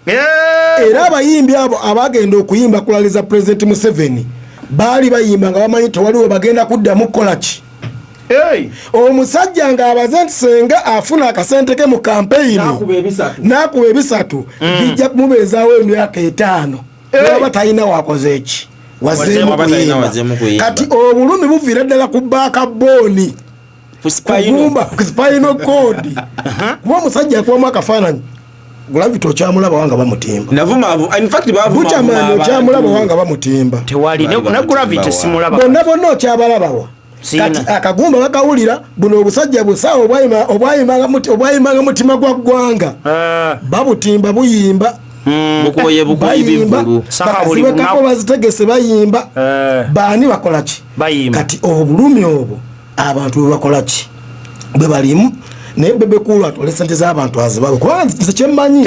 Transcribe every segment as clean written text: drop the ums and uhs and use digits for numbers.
Era abayimbi abo abagenda okuyimba kulaliza President Museveni bali bayimba nga bamanyi tewaliwo bagenda kuddamu kukola ki. Omusajja nga abaze nti senga afuna akasente ke mu kampeyini nakuba ebisatu bijja kumubeezaawo emyaka 5 waba talina wakoze eki wazeemu kuyimba. Kati obulumi buviira ddala ku backbone kugumba ku spinal cord kuba omusajja akubamu akafaananyi Gravity okyamulaba wanga bamutimba. Navuma in fact bavu Buchamani okyamulaba wanga bamutimba. Tewali ne Gravity simulaba. Bonna okyabalabawa. Kati akagumba bakawulira buno obusajja busawo obwayimanga mutima gwa ggwanga. Babutimba buyimba. Bukoye bugulu. Saka buli kako bazitegese bayimba. Bani bakola ki? Kati obulumi obwo abantu bakola ki? Bwe balimu ne bebe kulu atole sente z'abantu azibawe kwanza kyemmanyi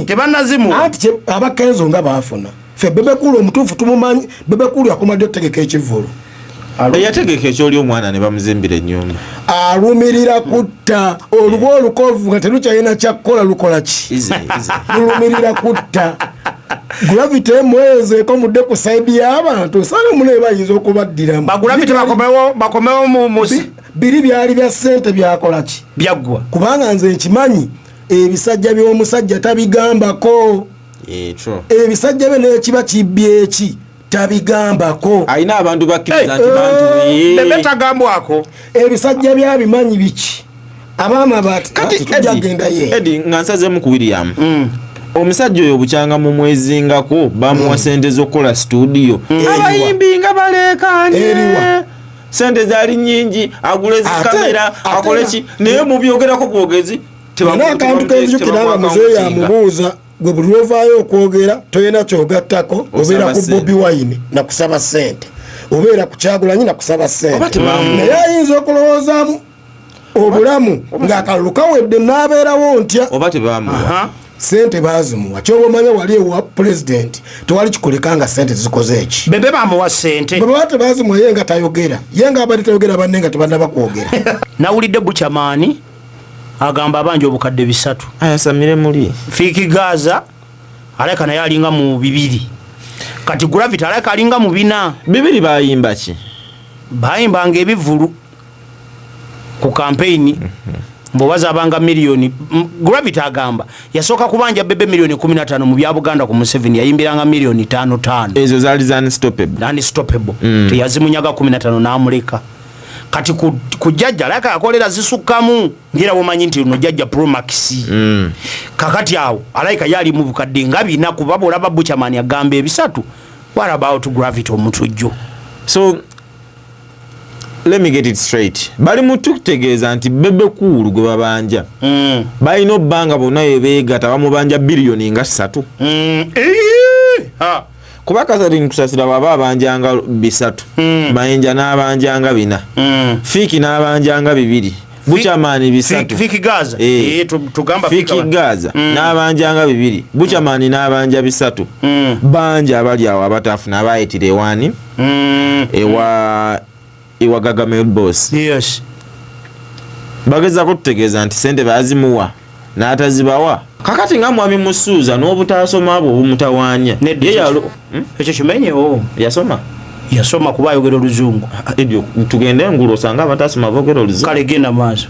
tebanazimuwa ati abakenzo nga bafuna fe bebe kulu omutuufu tumumanyi bebe kulu yakomadde otegeka ekivulu yategeka ekyoli omwana ne bamuzimbira ennyumba alumirira kutta oluba olukovu nga terukyalina kyakkola lukola ki lulumirira kutta Gravity emwezeeko mudde ku saidi y'abantu osanga mune bayinza okubaddiramu Gravity bakomewo musi biri byali bya ssente byakola ki byaggwa kubanga nze nkimanyi ebisajja by'omusajja tabigambako ebisajja bye n'ekiba kibbye eki tabigambako ayina abantu bakkiriza nti bantu bebe tagambwako ebisajja byabimanyi biki abaama bati tujagenda ye Edi nga nsazemu ku William omusajja oyo bukyanga mu mwezi ngako bamuwa sente z'okukola studio abayimbi nga baleekaanye sente zaali nyingi agule zikamera akole ki naye mu byogerako bwogezi akantu kenzijukiranga muzeeyi amubuuza gwe buli lwovaayo okwogera toyina kyogattako obeera ku Bobi Wine nakusaba ssente obeera ku Kyagulanyi nakusaba ssente naye ayinza okulowoozaamu obulamu ng'akalulu kawedde n'abeerawo ntya oba tebamuwa sente bazimuwa kyoba omanye wali ewa president tewali kikoleka nga sente zikoze eki bebe bamuwa sente baba tebazimuwa ye nga tayogera ye nga abadde tayogera banne nga tebannaba kwogera nawulidde Buchamani agamba abanja obukadde 3 ayasamire muli Fiki Gaza aleka naye alinga mu 2 kati Gravity aleka alinga mu 4 bayimba ki bayimbanga ebivulu ku campaign mbobaza abanga milioni Gravity agamba yasoka kubanja bebe milioni 15 mu bya Buganda ku Museveni yayimbiranga milioni 5 ezo zali unstoppable teyazimunyaga 15 n'amuleka kati kujjajja laka akolera zisukamu ngira bomanyi nti no jjajja Pro Max kakati awo alaika yali mu bukadde ngabina kubabola Buchamani agamba ebisatu what about Gravity omutujjo so let me get it straight bali mututegeeza nti bebe kulu gwe babanja balina obbanga bonna bebeegata bamubanja biliyoni nga 3 kuba Kasarani nkusasira baba abanjanga 3 Mayinja n'abanjanga 4 Fiki n'abanjanga 2 Buchamani 3 Fiki Gaza tugamba Fiki Gaza n'abanjanga 2 Buchamani n'abanja 3 banja abali awo abatafuna abayitire ewani ewa Gargamel boss yes bageza kutegeeza nti sente bazimuwa n'atazibawa kakati nga mwami Musuuza n'obutasoma abo obumutawaanya ye yalo ekyo kimenye yasoma kuba ayogera oluzungu ebyo tugende ngulu osanga abatasoma boogera oluzungu kale genda maaso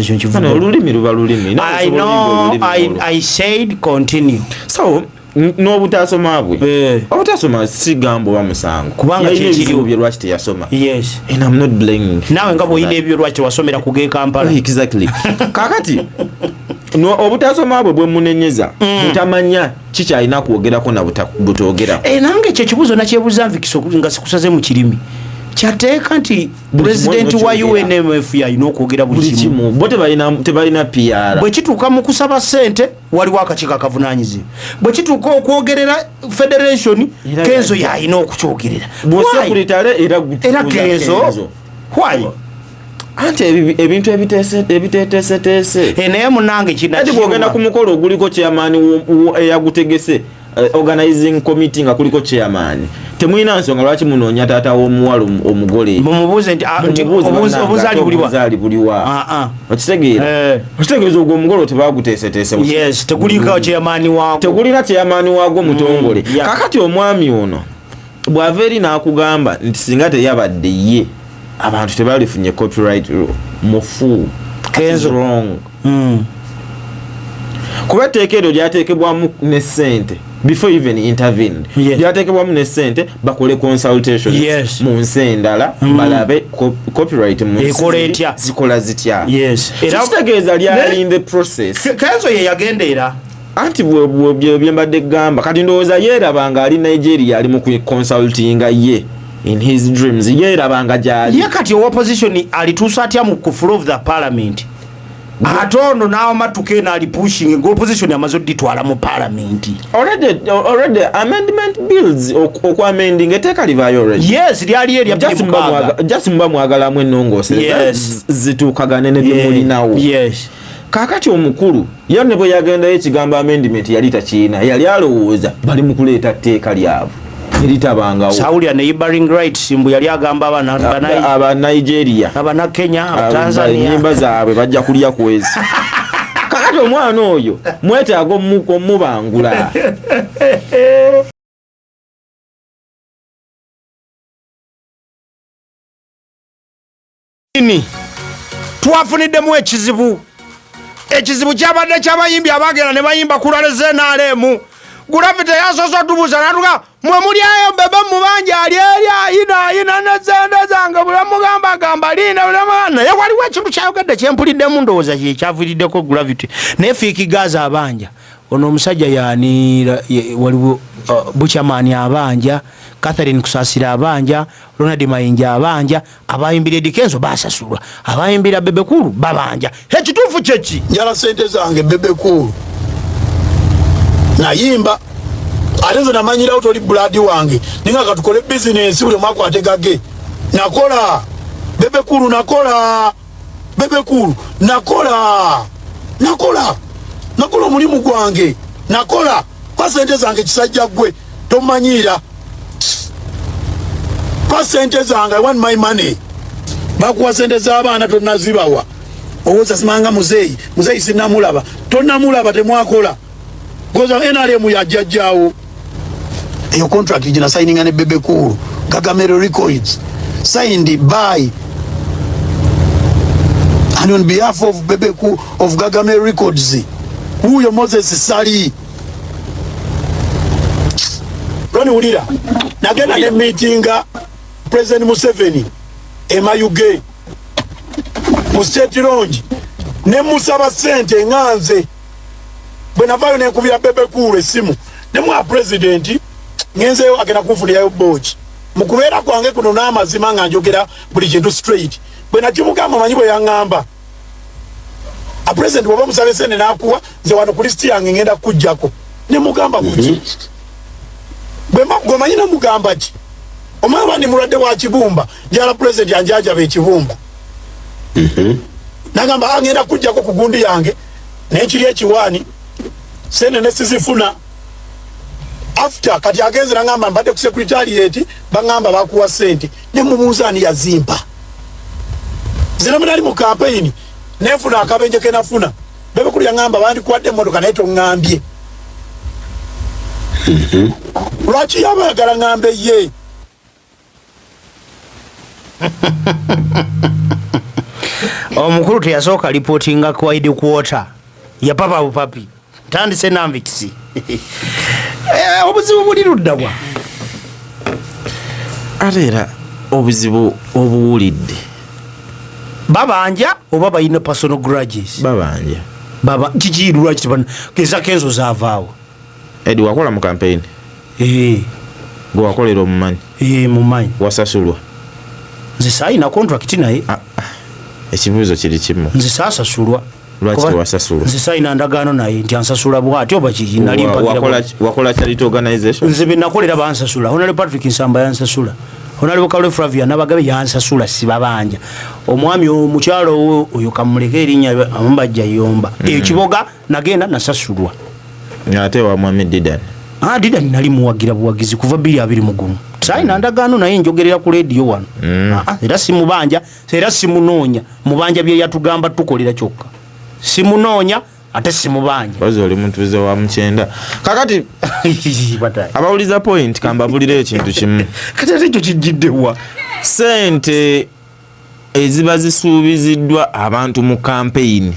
ekyo kivuga olulimi luba lulimi I know I said continue so n'obutasoma bwe obutasoma si gambo bamusango kubanga kyekiriwo bye lwaki teyasoma yes and I'm not blaming nawe nga bwoyina ebyo lwaki wasomera ku Kampala exactly kakati obutasoma bwe munenyeza mutamanya kikyalina kwogerako na butogera nange ekyo ekibuuzo nakyebuuza nvikiso nga sikusaze mu kirimi kyateeka nti president wa UNMF yalina okwogera buli kimu bo tebalina PR bwe kituuka mu kusaba ssente waliwo akakiiko akavunaanyizibwa bwe kituuka okwogerera federation Kenzo yalina okukyogerera era Kenzo why anti ebintu ebiteeseteese naye munange kinabwogenda ku mukolo oguliko chairman eyagutegese organizing committee nga kuliko chairman temuyina nsonga lwaki munoonya taata w'omuwala omugole mumubuuze nti obuzaali buliwa okitegeeza ogwo omugole tebaguteeseteese yes teguliko kyeyamaani waago tegulina kyeyamaani waago mutongole kakati omwami ono bw'ava eri n'akugamba nti singa teyabadde ye abantu tebalifunye copyright mufu Kenzo wrong kuba etteeka eryo lyateekebwamu ne ssente before even intervened lyateekebwamu ne ssente bakole consultation mu nsi endala balabe copyright mu nsi zikola zitya era kitegeeza lyali in the process Kenzo ye yagendeera anti bwe mbadde gamba kati ndowooza yeerabanga ali Nigeria ali mu consultinga ye in his dreams yeerabanga gyali ye kati opposition alituusa atya mu floor of the parliament atono nawo matuke na ali pushing ngo opposition amazo ditwala mu parliament already amendment bills okwa amending eteka livayo already yes lyali eri just mba mwagala mwenongose zitukagane ne bimuli nawo yes kakati omukulu yanne bwe yagenda ekigamba amendment yali takiina yali alowooza bali mu kuleeta tteeka lyabo eritabangawo Sauli and neighboring rights simbu yali agamba aba Nigeria aba Kenya aba Tanzania nyimba zaabwe bajja kulya kwezi kakati omwana oyo mwetaago mubangula ini twafuniddemu ekizibu kyabadde ky'abayimbi abagenda ne bayimba kulaleeze n'alemu Gravity yasoso tubuza natuka mwe mulyayo bebe mubanja aliyina nezende zange bulamugamba gamba lina bulamana ye waliwo ekintu kyayogedde kyempuliddemu ndowooza kyaviiriddeko Gravity nefiiki gaza abanja ono omusajja yani waliwo Buchaman abanja Catherine Kusasira abanja Ronald Mayinja abanja abayimbira Kenzo basasulwa abayimbira Bebekulu babanja ekituufu kyeki njala sente zange Bebekulu nayimba atezo namanyira utoli blood wange ninga katukole business ule mwako ategage nakola Bebekulu nakola mulimu gwange nakola pasente zange kisajja gwe tomanyira pasente zange I want my money bakuwa sente z'abaana tonazibawa owoza simanga muzeyi sinamulaba tonamulaba temwakola goza NRM yajjajjawo eyo contract jina signing ne Bebekulu Gagamero Records signed by and on behalf of Bebekulu of Gagamero Records huyo Moses Sali Roni ulira nagenda ne meetinga President Museveni Emayuge mu State Lounge ne musaba sente nganze bwenavayo nenkubira Bebekulu esimu ne mwa president ngenzeyo agenda kunfunirayo bochi mukubeera kwange kuno n'amazima nga njogera buli kintu straight bwena kimugamba manyi bwe yaŋŋamba a president bw'oba musabe sente n'akuwa nze wano ku listi yange ngenda kujjako ne mugamba kuki gwemanyi namugamba ki omwaba ndi mulwadde wa kibumba njala president yanjajaba ekibumba nagamba ngenda kujjako ku gundi yange nekiri ekiwaani sente nesizifuna after kati agenze nangamba mbadde ku secretariat bangamba bakuwa sente ne mumuuza ani yazimba zina mnali mu campaign nefuna akabenje kenafuna Bebekulu yangamba bandi kuwadde motoka naye tongambye lwaki yabayagala ngambe ye omukulu teyasooka reportinga ku Wide Quarter ya papa bupapi tandise namvikisi obuzibu buli luddawa ate era obuzibu obuwulidde babanja oba bayina personal grudges baba kikiirulwa kitibana keza Kenzo zaavaawo Edi wakola mu campaign gwe wakolera omumanyi mumanyi wasasulwa nze saayina contract naye ekibuuzo kiri kimu nze saasasulwa lwaki wasasulwa nze saayina ndagaano naye nti ansasula bw'ati oba kiki nali wakola charity organization nze binakolera bansasula Honorable Patrick Nsamba yansasula Honorable Kalwe Flavia nabagabe yansasula sibabanja omwami omukyalo oyo kamuleke erinnya amubajja yomba ekiboga nagenda nasasulwa ate wa Mohamed Didan Didan nali muwagira buwagizi kuva 2021 China ndagano naye njogerera ku radio wano. Era simubanja, era simunoonya. Mubanja bye yatugamba tukolera kyokka. Simunoonya ate simubanja. Bazo oli muntu wa mchenda. Kakati abawuliza point kamba bulire ekintu kimu. Kati ekyo kijiddewa. Sente eziba zisuubiziddwa abantu mu campaign.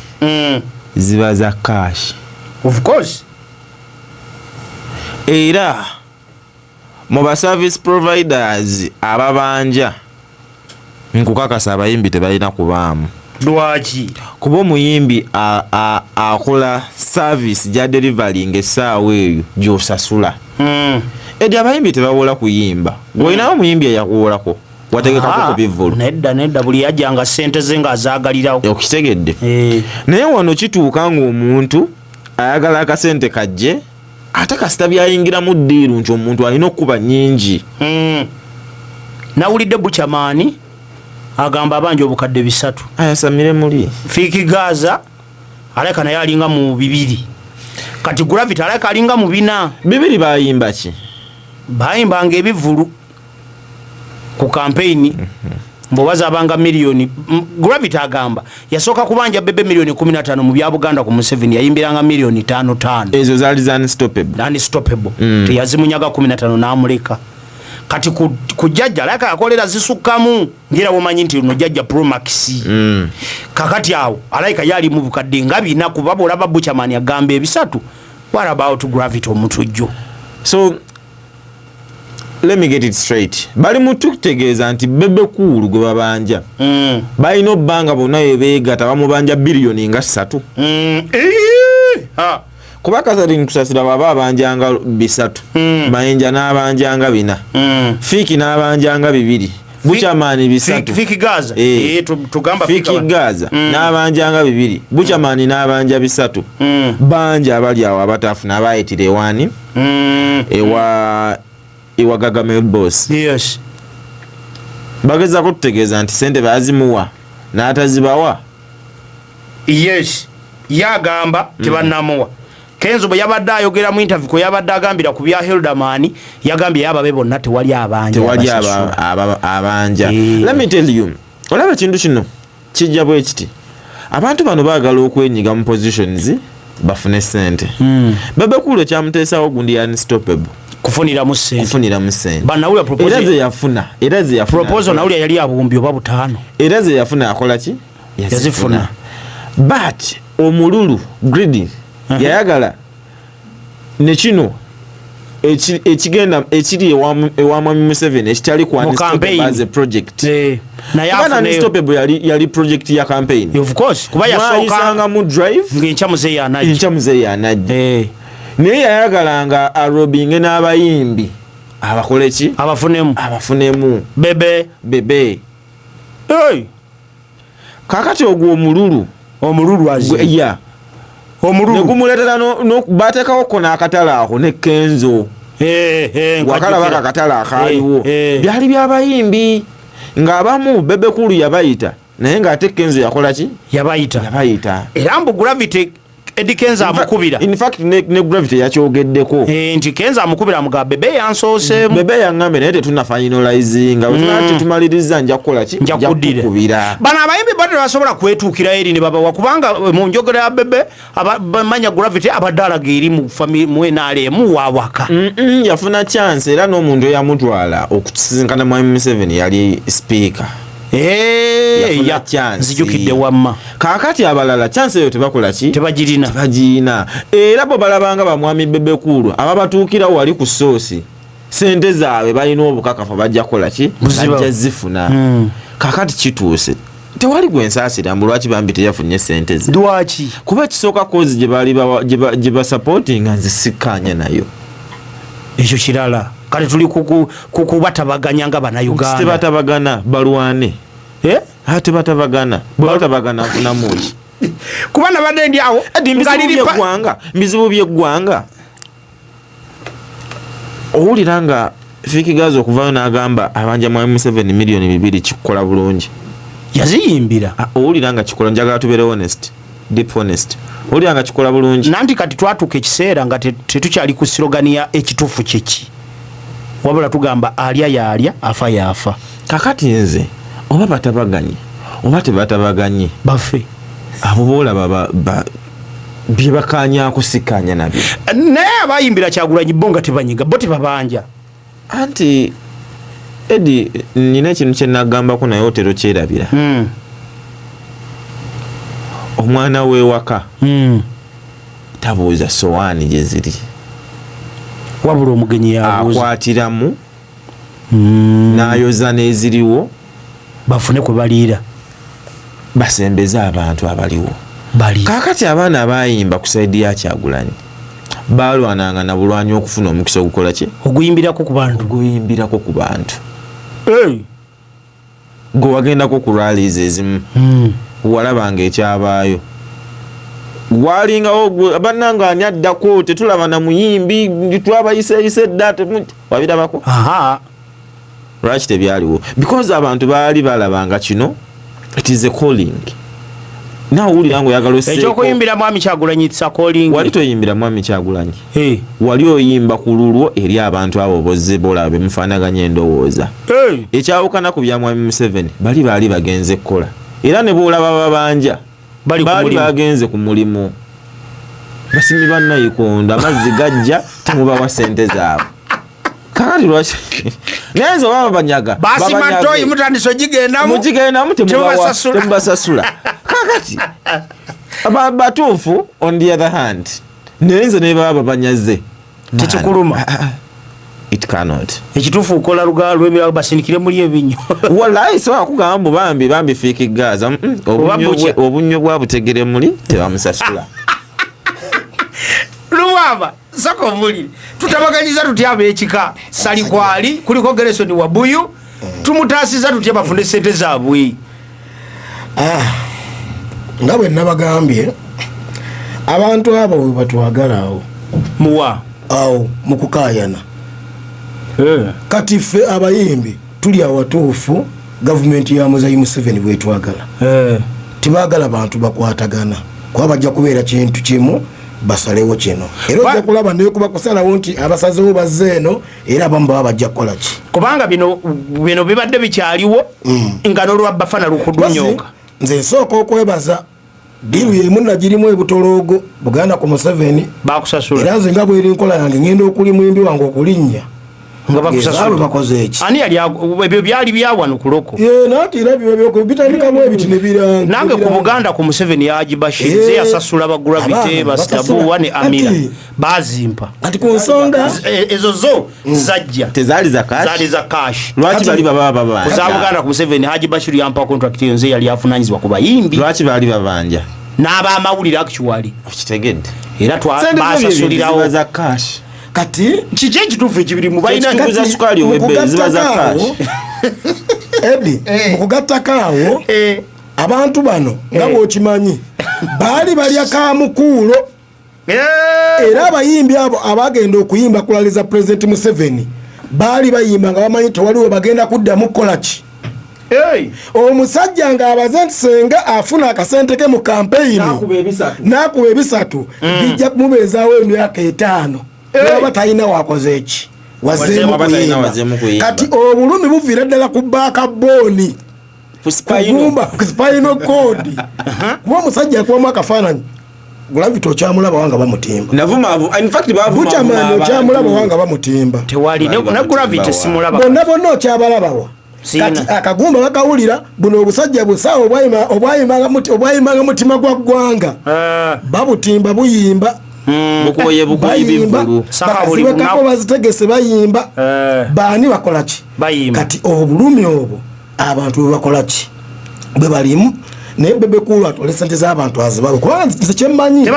Ziba za cash. Of course. Era mu service providers ababanja nkukakasa abayimbi tebalina kubaamu. Lwaki? Kuba omuyimbi akola service ja delivering essaawa eyo gy'osasula. Edi abayimbi tebawola kuyimba. Gwolinawo omuyimbi eyakuwolako wategekako ku bivvulu. Nedda buli yajjanga ssente ze ng'azaagalirawo. Okitegedde. Naye wano kituuka ng'omuntu ayagala akasente kajje ate kasita byayingiramu ddiiru nti omuntu alina okuba nnyingi. Nawulidde Bukyamaani agamba abanja obukadde 3. Ayasamire muli. Fiki Gaza aleka naye alinga mu 2. Kati Gravity aleka alinga mu 4. 2 bayimba ki? Bayimbanga ebivvulu ku campaign. Mbobaza abanga milioni. Gravity agamba yasooka kubanja bebe milioni 15 mu bya Buganda ku Museveni yayimbiranga milioni 5. Ezo zali unstoppable. Unstoppable. Teyazimunyaga 15 n'amuleka. Kati kujjajja laka akolera zisukamu ngira womanyi nti no jjajja Pro Max. Kakati awo alaika yali mu bukadde ngabi na kubabola Bukyamaani agamba 3. What about Gravity omutujjo? So let me get it straight. Bali mutukutegeeza nti Bebe Cool gwe babanja. Balina obbanga bonna bebeegata bamubanja biliyoni nga 3. Kuba Kasarine Kusasira baba abanjanga 3. Mayinja n'abanjanga 4. Fiki n'abanjanga 2. Bukyamaani 3. Fiki Gaza. Tugamba Fiki Gaza n'abanjanga 2. Bukyamaani n'abanja 3. Banja abali awo abatafuna abayitire ewani. Ewa Gargamel Boss. Yes. Bageza kutegeeza nti sente bazimuwa n'atazibawa. Yes. Yagamba tebanamuwa. Kenzo bwe yabadde ayogera mu interview ko yabadde agambira ku bya Hildamani yagambye yababe bonna tewali abanja. Tewali abanja. Let me tell you. Olaba kintu kino kijja bwe kiti. Abantu bano baagala okwenyiga mu positions bafune sente. Bebe Cool kyamuteesawo gundi unstoppable. Kufunira mu sente. Banawula proposal. Eraze yafuna. Proposal nawula yali abumbi oba 5. Eraze yafuna akola ki? Yazifuna. But omululu greedy yayagala ne kino ekigenda ekiri ewa Mwami Museveni ekitali ku unstoppable as a project. Na unstoppable yali project ya campaign. Of course. Kuba yasooka mu drive ng'enchamuze yanaji. Naye yayagalanga arobinge n'abayimbi abakole ki? Abafunemu. Bebe. Hey. Kakati ogwo omululu azi. Yeah. Ne kumuletera no batekawo kona akatala ako ne Kenzo. Wakala baka katala akaliwo. Byali byabayimbi ng'abamu Bebe Cool yabayita naye ng'ate Kenzo yakola ki? Yabayita. Era mbu Gravity Eddie Kenza amukubira. In fact ne Gravity yakyogeddeko. Nti Kenza amukubira muga Bebe yansoose. Bebe yangambe naye tetuna finalizing nga tunate tumaliriza nja kukola ki? Nja kukubira. Bana abayimbi bado basobola kwetuukira eri ne baba wakubanga mu njogera ya Bebe abamanya Gravity abadala geeri mu family mwenale mu wawaka. Yafuna chance era n'omuntu eyamutwala okutisinkana Mwami Museveni yali speaker. Ya nzijukidde wamma. Kakati abalala chance eyo tebakola ki? Tebagirina. Era bo balabanga ba Mwami Bebe Cool ababatuukira wali ku source. Sente zaabwe balina obukakafu bajja kola ki? Bajja zifuna. Kakati kituuse. Tewali gwensaasira mbu lwaki bambi teyafunye sente ze. Lwaki? Kuba kisooka kozi gye ba supporting nzisikanya nayo. Ekyo kirala. Kale tuli kubatabaganya nga Bannayuganda. Tebatabagana balwane. Tebatabagana. Batabagana kuna muki. Kubana badde ndi awo mbizibu by'eggwanga. Owuliranga Fiki Gaza okuvayo n'agamba abanja Mwami Museveni milioni 2 kikola bulungi. Yaziyimbira. Owuliranga kikola njagala tubeere honest. Deep honest. Owuliranga kikola bulungi. Nanti kati twatuuka ekiseera nga tetukyali ku slogani ya ekituufu kyeki. wabula tugamba alya yalya afa yafa. Kakati nze oba batabaganye oba tebatabaganye bafe abo boolaba bye bakanya kusikanya nabyo naye abayimbira Kyagulanyi bonga tebanyiga bo tebabanja anti Edi nina ekintu kye nagambako naye otero kyerabira omwana w'ewaka tabuuza sowaani gye ziri wabula omugenyi yabuuza akwatiramu n'ayoza n'eziriwo bafune kwe baliira basembeze abantu abaliwo bali kakati abaana abayimba ku saidi ya Kyagulanyi balwananga na bulwanyi okufuna omukisa ogukola ki oguyimbirako ku bantu gwe wagendako ku rallies ezimu walabanga ekyabaayo walingawo bannanga ani addako tetulaba na muyimbi twabayiseyise dda wabirabako lwaki tebyaliwo because abantu baali balabanga kino it is a calling nawulira ngo oyagala osseeko ekyokuyimbira Mwami Kyagulanyi it's a calling wali toyimbira Mwami Kyagulanyi wali oyimba ku lulwo eri abantu abo bozze bola bemufaanaganya endowooza ekyawukana ku bya Mwami Museveni baali bagenze kukola era ne boolaba babanja baali bagenze ku mulimu basimi bannayikondo amazzi gajja temubawa sente zaabwe kakati lwaki nenze baba banyaga basimantoyi mutandiso gigendamu temubasasula kakati batuufu on the other hand nenze ne baba banyaze tekikuluma it cannot ekituufu ukola lugaa lw'ebyo basindikire muli ebinyo wallahi so akugamba bambi fiikigaza obunnyo bwa butegere muli tebamusasula luwaba sako muli tutabaganyiza tutya ab'ekika Salikwali kuliko Gerson Wabuyu tumutaasiza tutya bafune sente zaabwe nga bwe nabagambye abantu abo bwe batwagala awo muwa awo mu kukaayana kati ffe abayimbi tuli awatuufu gavumenti ya Muzayi Museveni bwetwagala tibaagala bantu bakwatagana kuba bajja kubeera kintu kimu basalewo kino era ojja kulaba naye kuba kusalawo nti abasazewo bazze eno era abamu baba bajja kukola ki kubanga bino bibadde bikyaliwo nga n'olwa bafana lukudunyoka nze nsooka okwebaza diru yemu nagirimu ebutoloogo Buganda ku Museveni bakusasula era nze nga bweri nkola yange ngenda okuli mwimbi wange okulinnya nga bakusasula bakoze eki ani yali ebyo byali byawano kuloko nati era byo bitandikamu ebiti ne biranga nange ku Buganda ku Museveni Haji Bashir ze yasasula ba Gravity Bastabu ne Amira bazimpa ati ku nsonga ezo zo zajja tezali za cash lwaki bali baba ku za Buganda ku Museveni Haji Bashir yampa contract yonze yali afunanyizwa ku bayimbi lwaki bali babanja n'aba amawulire actually kitegedde era basasulirawo za cash kati kiki ekituufu ekibiri mu balina kuza sukali owebbe ziba za cash Edi mukugattako abantu bano nga bw'okimanyi baali balya kamukuulo era abayimbi abo abagenda okuyimba kulaliza President Museveni baali bayimba nga bamanyi tewaliwo bagenda kuddamu kukola ki omusajja ng'abaze nti senga afuna akasente ke mu kampeyini n'akuba ebisatu bijja kumubeezaawo emyaka 5 baba talina wakoze eki wazzeemu kuyimba kati obulumi buviira ddala ku backbone ku spinal cord kuba omusajja akubamu akafaananyi Gravity okyamulaba wanga bamutimba bukyamaani okyamulaba wanga bamutimba tewali ne Gravity simulaba bonna okyabalabawa kati akagumba bakawulira buno obusajja busawo obwayimanga mutima gwa ggwanga babutimba buyimba bukoye bibulu bakasiwekako bazitegese bayimba baani bakola ki kati obulumi obwo abantu bwe bakola ki bwe balimu naye Bebe Cool atwala sente z'abantu azibawe kubanga nze kyemmanyi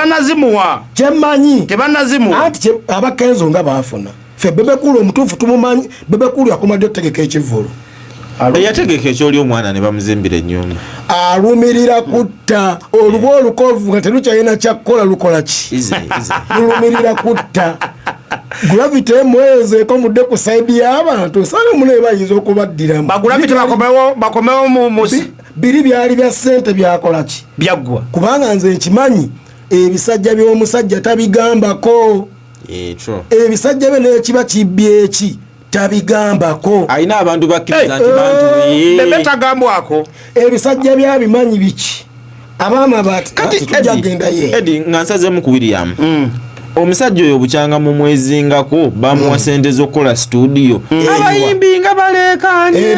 anti abakenzo nga baafuna ffe Bebe Cool omutuufu tumumanyi Bebe Cool yakomadde otegeka ekivulu eyategeka ekyoli omwana ne bamuzimbira ennyumba alumirira kutta oluba olukovu nga terukyalina kyakkola lukola ki lulumirira kutta Gravity emwezeeko mudde ku saidi y'abantu nsanga mune bayinza okubaddiramu Gravity bakomewo biri byali bya ssente byakola ki byaggwa kubanga nze nkimanyi ebisajja by'omusajja tabigambako ebisajja bye n'ekiba kibbye eki tabigambako ayina abantu bakkiriza nti bantu Bebe tagambwako ebisajja byabimanyi biki abaama bati tujja genda ye Edi nga nsazemu ku William omusajja oyo bukyanga mu mwezingako bamuwa sente z'okukola studio abayimbi nga baleekaanye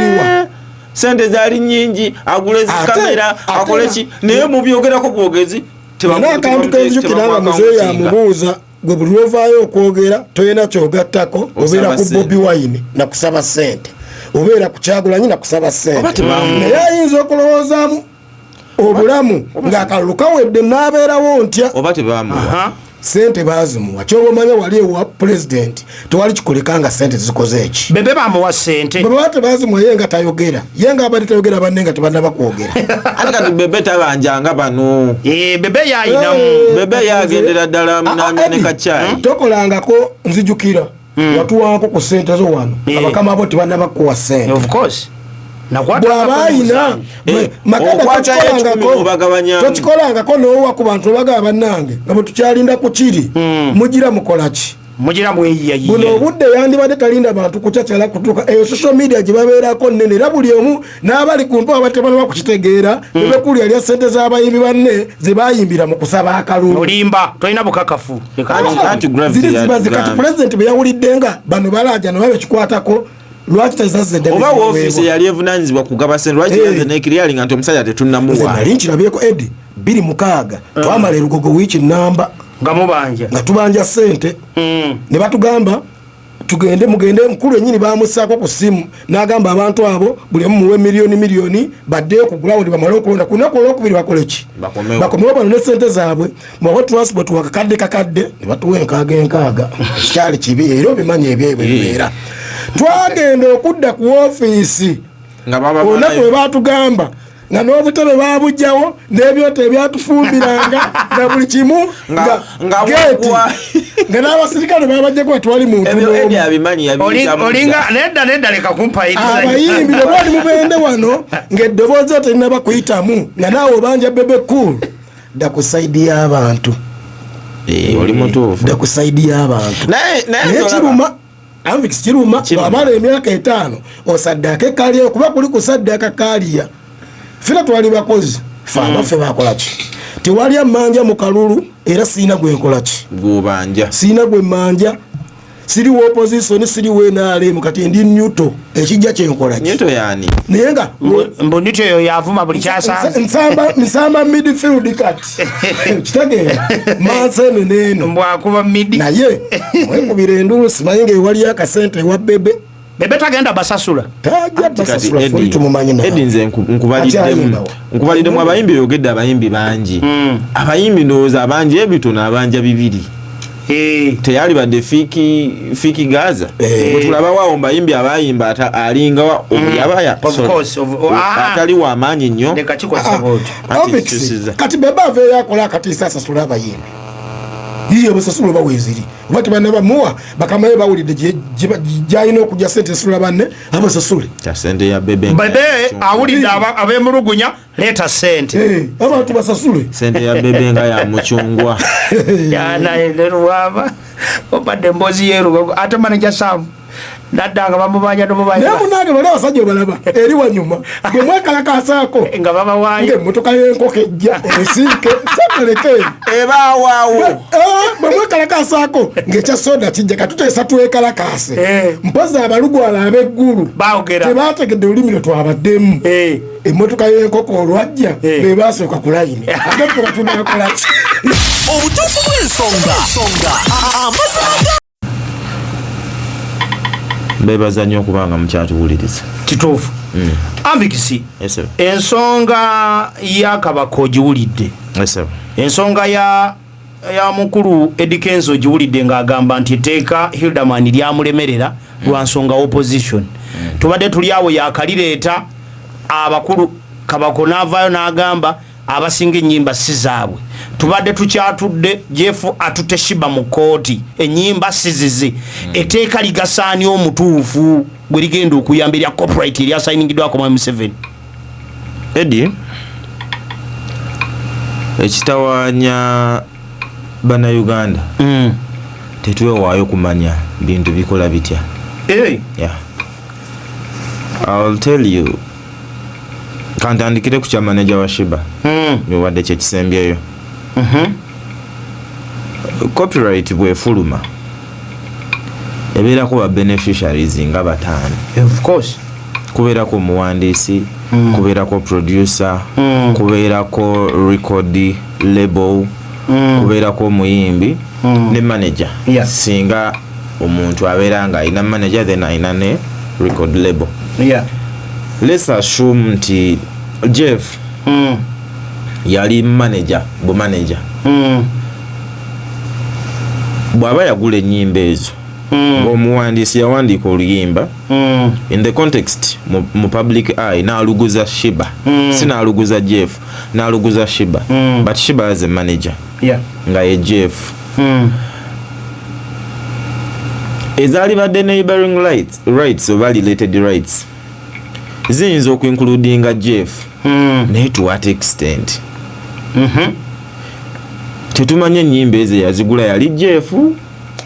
sente zaali nyingi agule zikamera akole ki naye mubyogerako bwogezi akantu kenjukira nga muzeeyi amubuuza gwe buli lwovaayo okwogera toyina kyogattako obeera ku Bobi Wine nakusaba ssente obeera ku Kyagulanyi nakusaba ssente naye ayinza okulowoozaamu obulamu ng'akalulu kawedde n'abeerawo ntya oba tebamuwa sente bazimuwa kyoba omanya wali ewa pulezidenti tewali kikoleka nga sente zikoze eki Bebe bamuwa sente baba tebazimuwa ye nga tayogera ye nga abadde tayogera banne nga tebannaba kwogera ate kati Bebe tabanjanga bano Bebe yayinamu Bebe yagendera ddala munamya ne kacaayi tokolangako nzijukira watuwanko ku sente zo wano abakama abo tebannaba kuwa sente of course bw'aba ayina makanda tokikolangako n'owa ku bantu bagaba bannange nga bwe tukyalinda ku kiri mugira mukolaki mugira mweyiyayiye buno obudde yandibadde talinda bantu kucakyala kutuuka eyo social media gye babeerako nnene era buli omu n'abali ku mpa abatebalaba kukitegeera bebekulya lya sente z'abayimbi banne ze bayimbira mu kusaba akalulu olimba tolina bukakafu ziri zibazi kati pulezidenti bwe yawulidde nga bano balaaja ne babekikwatako lwaki tazazze oba woofiisi yali evunanyizibwa kugaba sente lwaki yanze nekiriyalinga nti omusajja tetunnamuwa nali nkirabyeko Edi 26 twamala erugogo wiiki namba nga tubanja sente ne batugamba mugende mukulu ennyini bamusaako ku ssimu n'agamba abantu abo buli omu muwe miliyoni baddeyo ku ground bamale okulonda ku lunaku olwokubiri bakoleki bakomewo bano ne sente zaabwe mwaho transport wakakadde ne batuwa enkaaga kikyali kibi era obimanyi ebyebwe bibeera twagenda okudda ku woofiisi olunaku bwe baatugamba nga n'obutebe babugjawo n'ebyoto ebyatufumbiranga na buli kimu nga geeti nga n'abasirikale babajjako twali muntu olinga nedda leka kumpayiriza abayimbi bwe bali mubende wano ng'eddoboozi otelina bakuyitamu nga naawe obanja Bebe Cool dda ku sayidi y'abantu oli mutuufu dda ku sayidi y'abantu naye kiruma Amvix kiruma wamala emyaka 5 osaddaaka ekaliya kuba kuli kusaddaaka kaliya fina twali bakozi ffe bakolaki tewali amanja mu kalulu era siina gwe nkolaki gubanja siina gwe manja siriwo opposition siriwo NRM kati ndi Newto ekijja kyenkolaki Newto yani naye nga mbonito yo yavuma buli kyasanze nsamba midfield kati kitegeera mansene neno mbwakuba midi naye mwekubira endulu simanyi ng'ewaliyo akasente ewa Bebe tagenda basasula tajja basasula fuli tumumanyi nawe Edi nze nkubaliddemu abayimbi oyogedde abayimbi bangi abayimbi ndowooza abangi ebitono abanja 2 teyali badde fiki Gaza bwe tulabawo mbayimbi abayimba alingawa omuyabaya atali w'amaanyi nnyo kati Bebe aveeyo akola akatiisa asasula abayimbi yiye basasula baweziri oba tebannabamuwa bakamaye bawulidde gyalina okujja sente esula banne abasasule sente ya Bebe awulidde abemulugunya leeta sente abantu basasule sente ya Bebe nga ya mucungwa yanaenderwaba obadde emboozi yerugogo ate maneja Sam naddanga bamubanja naye munange bali abasajja obalaba eri wanyuma bwe mwekalakasaako nga babawayo ng'emmotoka y'enkoko ejja esiike sakaleke ebaawawo bwe mwekalakasaako ng'ekya soda kijja katuteesa twekalakaase mpozi abalugwala ab'eggulu tebaategedde olulimi lwe twabaddemu emmotoka y'enkoko olwajja be baasooka ku layini ate tuba tunakolaki obutuufu bw'ensonga amazima bebaza nnyo okubanga mukyatuwuliriza kituufu Amvix ensonga ya Kabaka ogiwulidde ensonga ya mukulu Eddy Kenzo ogiwulidde ng'agamba nti etteeka Hilderman lyamulemerera lwa nsonga opposition tubadde tuli awo yakalireeta abakulu Kabaka n'avaayo n'agamba abasinga ennyimba si zaabwe tubadde tukyatudde jefu atuteshiba mu kooti ennyimba si zize etteeka ligasaani omutuufu gwe ligenda okuyamba erya copyright eryasayiningiddwako mu M7 Eddy ekitawaanya bannayuganda tetwewaayo kumanya bintu bikola bitya Yeah. I'll tell you. Kantandikire ku kya manager wa Shiba. Wadde kye kisembyeyo. Copyright bwefuluma. Ebeerako ba beneficiaries nga bataano. Of course. Kubeerako omuwandiisi, kubeerako producer, kubeerako record label, kubeerako omuyimbi ne manager. Yeah. Singa omuntu abeera nga alina manager then alina ne record label. Yeah. Let's assume nti Jeff yali manager, bu manager. Bw'aba yagula ennyimba ezo ng'omuwandiisi yawandiika oluyimba in the context mu public eye n'aluguza Shiba, si n'aluguza Jeff, n'aluguza Shiba, but Shiba as a manager nga ye Jeff. Ezaali badde neighboring rights oba related rights ziyinza okuincludinga Jeff naye to what extent. Tetumanye ennyimba ezo yazigula yali Jeff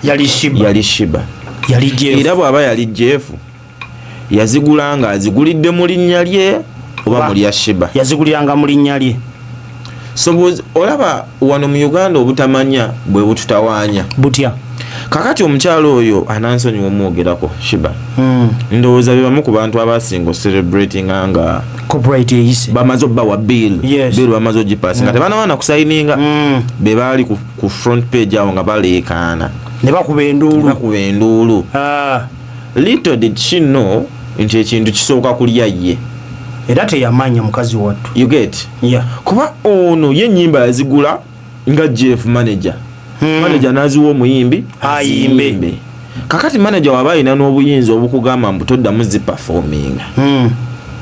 yali Shiba yali Jeff. Era bw'aba yali Jeff yazigula nga azigulidde mu linnya lye oba mu lya Shiba, yaziguliranga mu linnya lye. So olaba wano mu Uganda obutamanya bwe bututawaanya butya. Kakati omukyalo oyo anansonyi omwogerako Shiba. Ndowooza be bamu ku bantu abasinga celebrating nga corporate eyise bamaze obbawa bill bamaze ogipasi nga tebanawana kusayininga be baali ku front page awo nga baleekaana ne bakuba enduulu. Little did she know nti ekintu kisooka kulya ye era teyamanya mukazi wattu. You get? Yeah. Kuba ono yennyimba yazigula nga Jeff manager. Manager naziwa omuyimbi ayimbe. Kakati manager waba alina n'obuyinza obukugamba mbu toddamu ziperforming.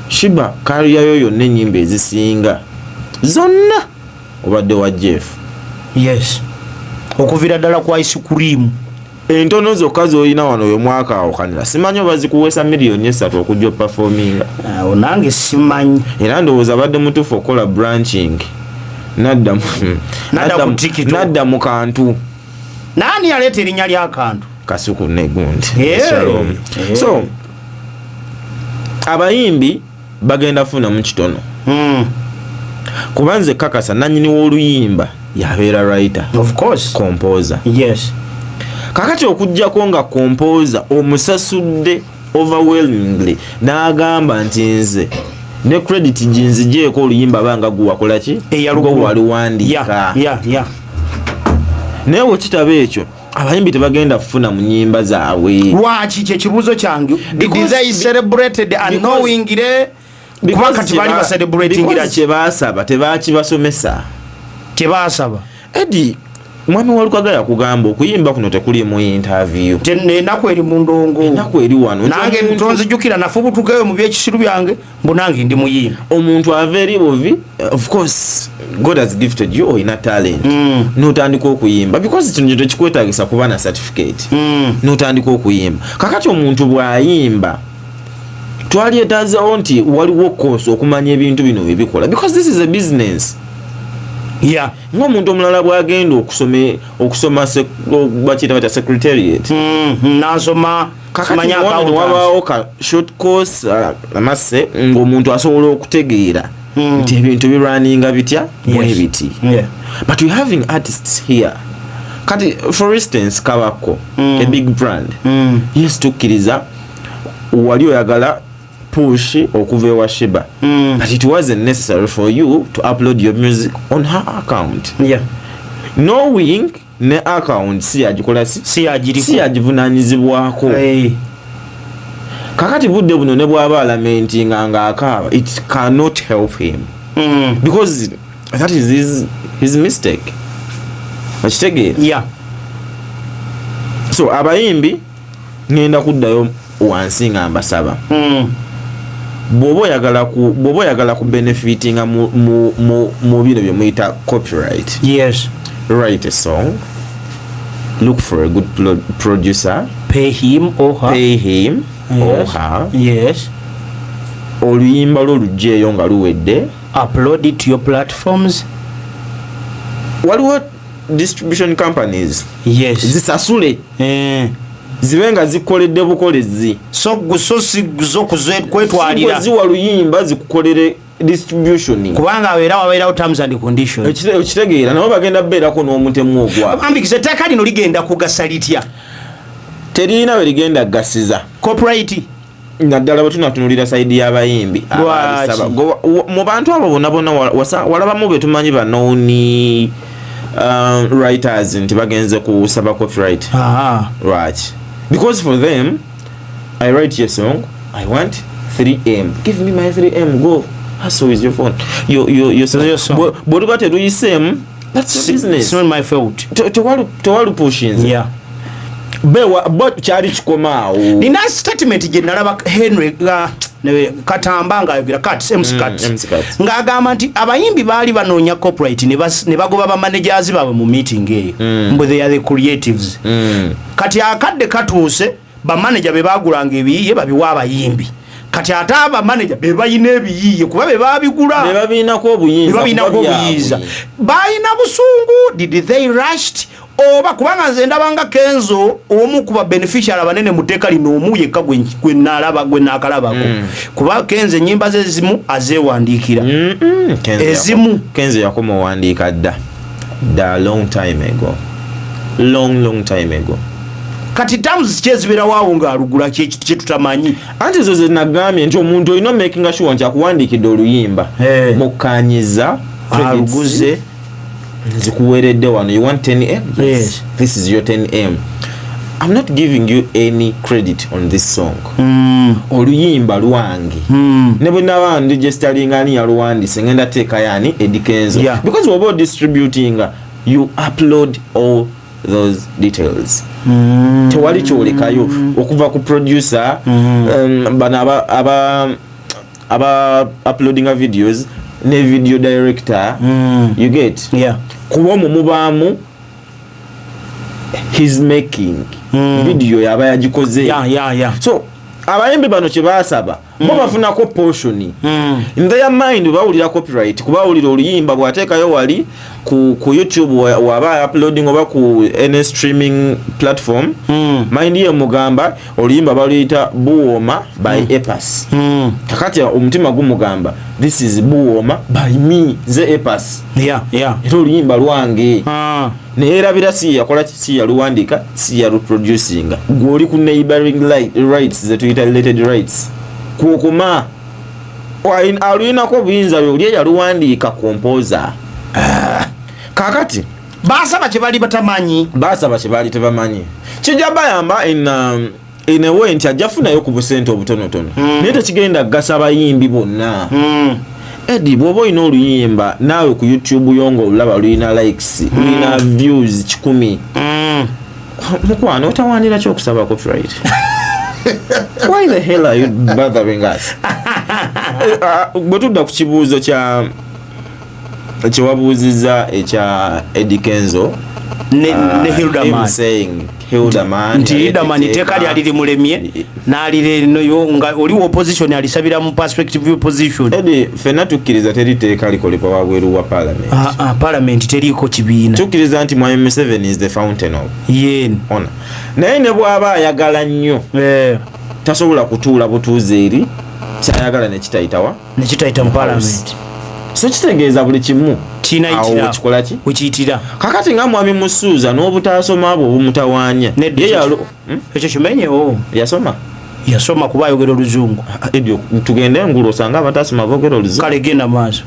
Shiba career yo yonna ennyimba ezisinga zonna obadde wa Jeff. Yes. Okuvira ddala kwa ice cream. Entono zokka z'olina wano oyo mwaka awokanira simanyi oba zikuweesa miliyoni 3 okujja performing. Nange simanyi. Era ndowooza badde mutuufu okola branching. Nadda mu kantu. Nani yaleeta erinnya lya kantu? Kasuku ne gundi. So abayimbi bagenda funa mu kitono. Kubanze kakasa nanyini w'oluyimba yabeera writer. Of course. Composer. Yes. Kakati okujjako nga composer omusasudde overwhelmingly n'agamba nti nze ne credit ginzigyeko oluyimba banga guwakola ki waluwandiika. Naye wekitaba ekyo abayimbi tebagenda kufuna mu nnyimba zaabwe. Lwaki kyekibuuzo kyange? They celebrated unknowingly kuba kati bali baselebratingira kyebaasaba tebakibasomesa kyebaasaba. Edi mwami Walukaga yakugamba okuyimba kuno tekuli mu interview. Enaku eri mu ndongo. Enaku eri wano. Nange tonzijukira nafu butugeyo mu byekisiru byange mbu nange ndi muyimba. Omuntu averi bovi of course God has gifted you in a talent. N'otandika okuyimba because kino tekikwetaagisa kuba na certificate. N'otandika okuyimba. Kakati omuntu bw'ayimba twalyeetaazawo nti waliwo course okumanya ebintu bino bibikola because this is a business. Yeah. Ng'omuntu omulala bw'agenda okusoma bakiyita bata secretariat. N'asoma kamanya wabaawo ka short course amasse ng'omuntu asobola okutegeera nti ebintu birwaninga bitya bwe biti. But we having artists here. Kati for instance Kabako, a big brand. Yes, tukkiriza wali oyagala push okuva ewa Shiba. But it wasn't necessary for you to upload your music on her account. Knowing ne account si yagivunanyizibwako. Kakati budde buno ne bw'aba lamenting nga akaaba, it cannot help him. Because that is his mistake. Okitegeera? So abayimbi ngenda kuddayo wansi nga mbasaba. Bw'oba oyagala ku benefitinga mu bino bye muyita copyright. Yes. Write a song. Look for a good producer. Pay him or her. Or her. Yes. Oluyimba lwo lugyeyo nga luwedde. Upload it to your platforms. Waliwo distribution companies. Yes. Zisasule. zibenga zikoledde bukolezi so kwetwalira ziwa luyimba zikukolere distribution kubanga awera wabairawo terms and conditions ekitegeera nabo bagenda beerako n'omutemu ogwa ambikise etteeka lino ligenda kugasa litya terina we ligenda gasiza copyright naddala bwe tunatunulira sayidi y'abayimbi mu bantu abo bonna bonna walabamu be tumanyi banooni writers nti bagenze kusaba copyright right because for them I write your song I want 3M give me my 3M go hustle with your phone your song bw'oluba teruyisemu that's your business it's not my fault tewali pushins yeah kyali kikomaawo nina statement gye nalaba Henry Katamba ng'ayogera MC Kat ng'agamba nti abayimbi baali banoonya copyright ne bagoba bamanagers baabwe mu meeting eyo mbu they are the creatives kati akadde katuuse bamanager be baagulanga ebiyiiye babiwa abayimbi kati ate abamanager be bayina ebiyiiye kuba be baabigula be babiinako obuyiinza baayina busungu did they rushed oba kubanga nze ndabanga Kenzo omu kuba beneficiary abanene mu tteeka lino omu yekka gwe naakalabako kuba Kenzo ennyimba ze ezimu azeewandiikira ezimu Kenzo yakoma owandiika dda long time ago kati terms kyezibera waawo ng'alugula kye tutamanyi anti zo ze nagambye nti omuntu olina making sure nti akuwandiikidde oluyimba mukkaanyiza aluguze zikuweredde wano you want 10M yes this is your 10M I'm not giving you any credit on this song oluyimba lwange ne bwe naba ndigestalinga ani yaluwandise ngenda teeka yani Eddie Kenzo because we're about distributing you upload all those details tewali kyolekayo okuva ku producer bana aba uploading videos ne video director you get kuba mubaamu he's making video yaba yagikoze so abayimbi bano kye basaba bo bafunako portion in their mind bawulira copyright kuba bawulira oluyimba bwateekayo wali ku YouTube waba uploading oba ku any streaming platform mind ye mugamba oluyimba baluyita Buwoma by Epas kakati omutima gumugamba this is Buwoma by me ze Epas era oluyimba lwange neerabira si yakola si yaluwandika si yaluproducing gwoli ku neighboring rights ze tuyita related rights kukuma aluyinako buyinza byoli yaluwandiika composer kakati basaba kye bali tebamanyi kijja bayamba in a way nti ajjafunayo ku busente obutonotono naye tekigenda gasa abayimbi bonna Eddie bw'oba olina oluyimba naawe ku YouTube yonga olulaba luyina likes luyina views 100 mukwano otawanira kyokusaba copyright why the hell are you bothering us bwe tudda ku kibuuzo kyewabuuziza ekya Eddie Kenzo ne Hildaman Hildaman nti Hildaman iteka lyali limulemye n'alire noyo nga oli opposition alisabira mu perspective view position Eddie fena tukkiriza teriteeka likolebwa wabweru wa parliament parliament teriiko kibiina tukkiriza nti Mwami Museveni is the fountain of honor naye ne bw'aba ayagala nnyo tasobola kutuula butuuze eri kyayagala nekitayita mu parliament so kitegeeza buli kimu kikola ki wekiyitira kakati nga Mwami Musuuza n'obutaasoma abo obumutawaanya ekyo kimenyewo yasoma kuba ayogera oluzungu ebyo tugende engulu osanga abataasoma boogera oluzungu kale genda maaso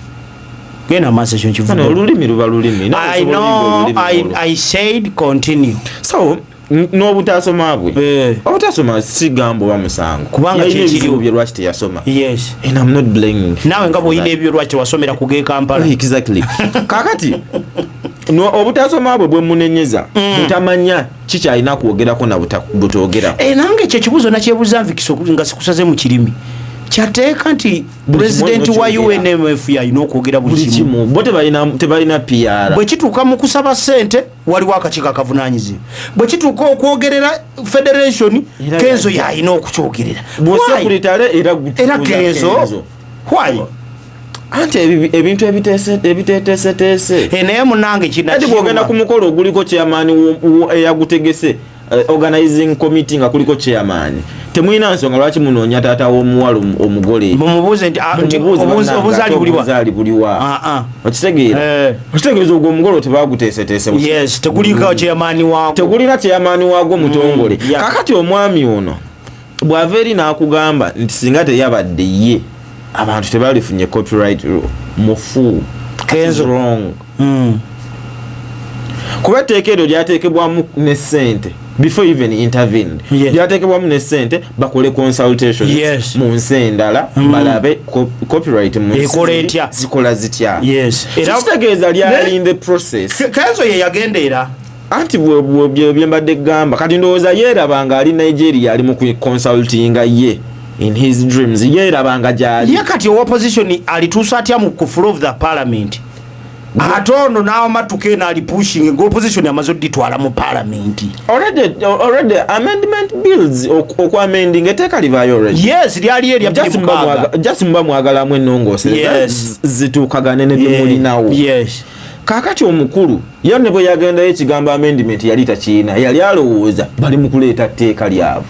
ekyo kivuga olulimi luba lulimi I said continue so n'obutaasoma bwe obutasoma si gambo wa musango kubanga kyekiriwo bye lwaki teyasoma and I'm not blaming naawe nga bw'olina ebyo lwaki wasomera ku Kampala exactly kakati obutasoma bwe bwemunenyeza butamanya kikyalina kwogerako na butoogera nange ekyo ekibuuzo nakyebuuza nvikiso nga sikusaze mu kirimi kyateeka nti pulezidenti wa UNMF yalina okwogera buli kimu bo tebalina PR bwe kituuka mu kusaba ssente waliwo akakiiko akavunaanyizibwa bwe kituuka okwogerera federation Kenzo yalina okukyogerera era Kenzo why anti ebintu ebiteeteeseteese naye munange bwogenda ku mukolo oguliko kyamaani eyagutegese organizing committee nga kuliko chairman temuyina nsonga lwaki munoonya taata w'omuwala omugole mumubuuze nti obuzaali buliwa okitegeeza ogwo omugole tebaguteeseteese yes teguliko chairman waago tegulina chairman waago mutongole kakati omwami ono bw'ava eri n'akugamba nti singa teyabadde ye abantu tebalifunye copyright mufu Kenzo wrong kuba etteeka eryo lyateekebwamu ne ssente before even intervened lyateekebwamu ne ssente bakole consultations mu nsi endala balabe copyright mu nsi zikola zitya kitegeeza lyali in the process Kenzo ye yagendeera anti bwe mbadde gamba kati ndowooza yeerabanga ali Nigeria ali mu consultinga ye in his dreams yeerabanga gyali ye kati opposition alituusa atya mu floor of the parliament atono nawo matuke na ali pushing ngo opposition amaze ditwala mu parliament already amendment bills okwa amending eteka livayo already yes lyali eri just mba mwagala mwe nongose zitukagane ne bimulinawo kakati omukulu yanne bwe yagenda ekigamba amendment yali takiina yali alowooza bali mu kuleeta tteeka lyabo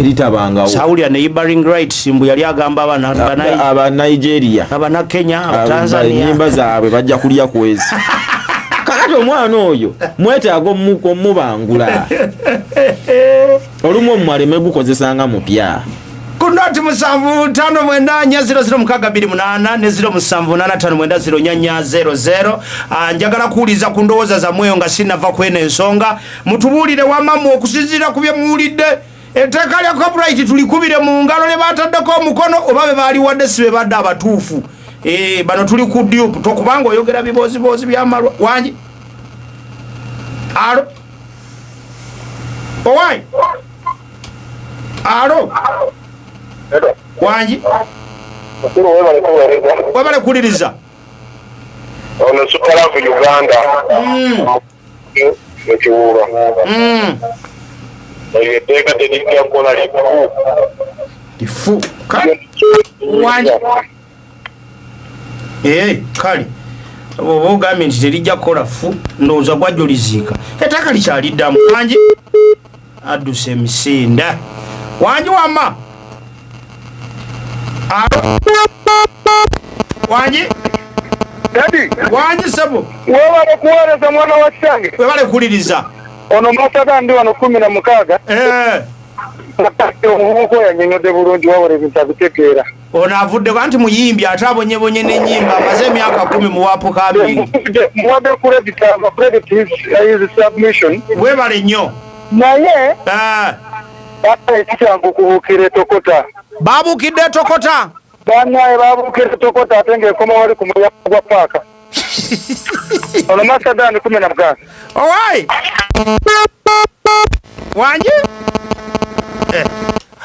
eritabanga Sauli and neighboring rights mbu yali agamba aba Nigeria aba Kenya aba Tanzania nyimba zaabwe bajja kulya kwezi kakati omwana oyo mwetaago mubangula olumu omwaleme gukozesanga mupya kunoti 755400 ne 07858500 njagala kuuliza ku ndowooza zammwe nga sinava kwena ensonga mutubuulire wamamu okusinziira ku bye muwulidde etteeka lya copyright tulikubire mu ngalo ne bataddeko omukono oba be baali wadde si be badde abatuufu bano tuli ku dupe tokubanga oyogera biboozibozi byamalwa wangi alo owai alo wangi webale kuliriza ono Superlove Uganda ekiwuba etteeka terijja kukola lifu wangi kale oba ogambye nti terijja kukola fu ndowooza gwajja oliziika etteeka likyaliddamu wangi adduse emisinde wangi wamma wangi Daddy wangi sebo webale kuweereza mwana wa kitange webale kuliriza ono masaka ndi wano 16 omuvubuka yanyonyodde bulungi wabula ebintu abitegeera ono avudde anti muyimbi ate abonyebonye n'ennyimba amaze emyaka 10 mu waapuka abiri muwadde credit his submission webale nnyo naye ekikyangu kubuukira etokota babuukidde etokota bannaye babuukira etokota ate ng'ekoma wali ku mulyango gwa paaka ono masadani 16 owai wangi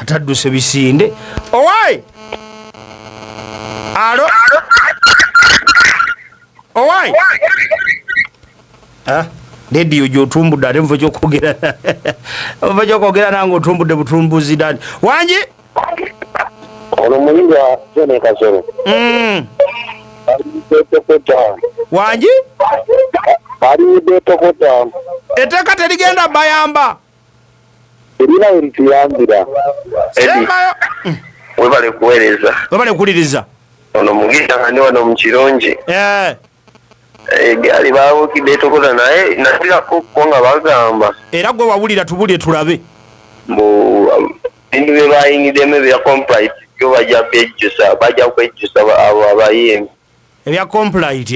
atadduse bisinde owai alo owai rediyo gyotumbudde ate muve kyokwogera nange otumbudde butumbuzi dani wangi ono muyimbi wa Jone Kasoro wangi aliyidde etokota etteeka terigenda bayamba erina werituyambira sembayo webale kuweereza webale kuliriza ono mugenda nga ndi wano mu Kirongi egaali babuukidde etokota naye natirako ko nga bagamba era gwe wawulira tubulye tulabe mbu bintu bye bayingiddemu ebya complight byo bajja kwejjusa abo abayimbi ebya complight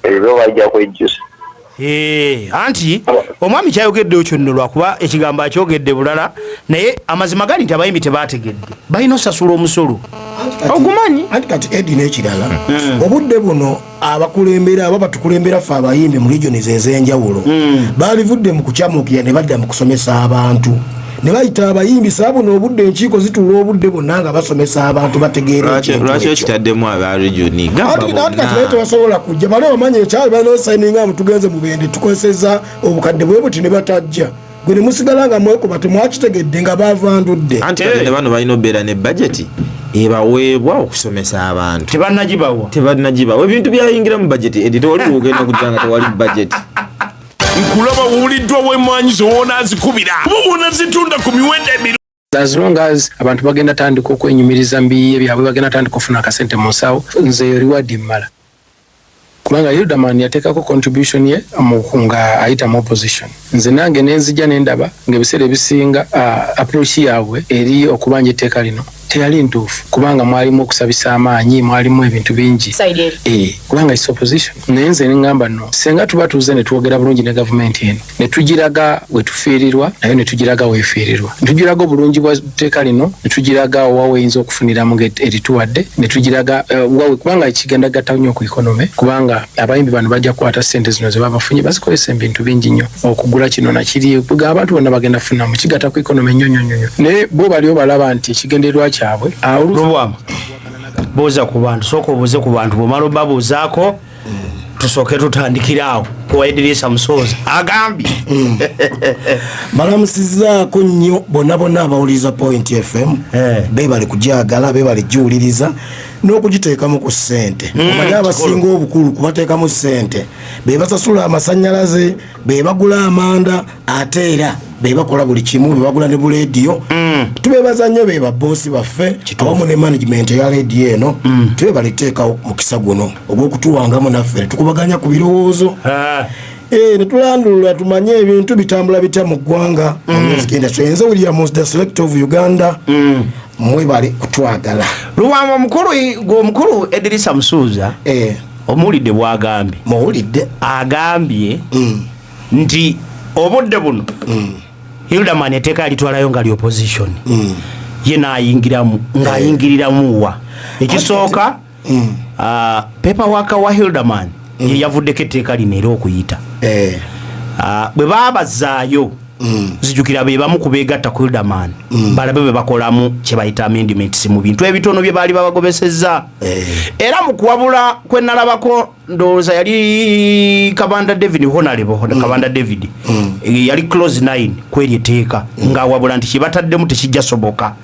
ebyo bajja kwejjusa anti omwami kyayogedde ekyo nno lwakuba ekigambo akyogedde bulala naye amazima gali nti abayimbi tebategedde balina osasula omusolo ogumanyi anti kati edi n'ekirala obudde buno abakulembera aba batukulembera ffe abayimbi mu regions ez'enjawulo balivudde mu kukyamukira ne badda mu kusomesa abantu ne bayita abayimbi saabu n'obudde enkiiko zitula obudde bonna nga basomesa abantu bategeera lwaki ekitaddemu aba regioni anti kati naye tebasobola kujja bale bamanya ekyali balina osayininga mu tugenze mu bende tukozeseza obukadde bwe buti ne batajja gwe ne musigala nga mwekuba temwakitegedde nga bavandudde anti kati ne bano balina obeera ne budget ebaweebwa okusomesa abantu tebannagibawa ebintu byayingira mu budget edito wali ogenda kujja nga tewali budget nkulaba wuliddwa w'emwanyi zowona zikubira kuba wona zitunda ku miwendo emiru. As long as abantu bagenda tandika okwenyumiriza mbiye byabwe bagenda tandika okufuna akasente mu nsawo nze reward mmala kubanga Hildaman yateekako contribution ye nga ayita mu opposition nze nange nenzija nendaba ng'ebiseera ebisinga approach yaabwe eri okubanja etteeka lino teyali ntuufu kubanga mwalimu okusabisa amaanyi mwalimu ebintu bingi kubanga is opposition naye nze nengamba no senga tuba tuze ne twogera bulungi ne gavumenti eno ne tugiraga wetufiirirwa naye ne tugiraga weefiirirwa ne tugiraga obulungi bwa tteeka lino ne tugiraga waweyinza okufuniramu erituwadde ne tugiraga wawe kubanga ekigenda gatta nnyo ku ekonome kubanga abayimbi bano bajja kukwata ssente zino ze babafunye bazikozesa ebintu bingi nnyo okugula kino nakiri abantu bonna bagenda kufunamu kigatta ku ekonome nnyo naye bo bali obalaba nti ekigendererwa kyabwe Lubwama boza ku bantu soko obuze ku bantu bomalo babuzaako tusoke tutandikirawo kwa Idrisa Musoza agambi balamusizaako nnyo bonna abawuliza Point FM be bali kujagala be bali juuliriza n'okugiteekamu ku ssente omanyi abasinga obukulu kubateekamu ssente be basasula amasannyalaze be bagula amanda ate era be bakola buli kimu be bagula ne buleediyo tubeebaza nnyo be babosi baffe awamu ne management ya leediyo eno tube baliteekawo mukisa guno ogw'okutuwangamu naffe tukubaganya ku birowoozo ne tulandulula tumanye ebintu bitambula bitya mu ggwanga nze Williams the Selector of Uganda mwe bali kutwagala Lubwama omukulu Idrisa Musoza omulidde bwagambye muwulidde agambye nti obudde buno Hildaman etteeka alitwalayo nga li opposition ye naayingiramu ng'ayingiriramuwa ekisooka paperwork wa Hildaman ye yavuddeko etteeka lino era okuyita bwe baabazaayo zijukira be bamu kubeegatta ku Hildaman balabe bwe bakolamu kye bayita amendments mu bintu ebitono bye baali babagobesezza era mu kuwabula kwe nalabako ndowooza yali Kabanda David Honorable Kabanda David yali close 9 kweri etteeka ng'awabula nti kibataddemu tekijja soboka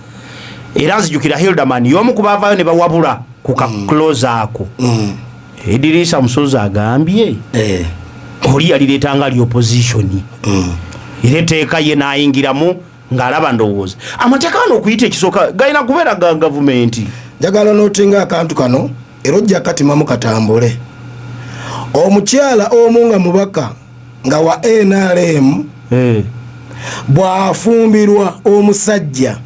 era nzijukira Hildaman y'omu ku baavaayo ne bawabula ku ka close ako Idrisa Musoza agambye oli yalireetanga li opposition ireteeka ye naayingiramu ng'alaba ndowooza amateeka ano okuyita ekisooka galina kubeera ga gavumenti njagala n'otinga akantu kano era ojja katimamu katambule omukyala omu nga mubaka nga wa NRM bw'afumbirwa omusajja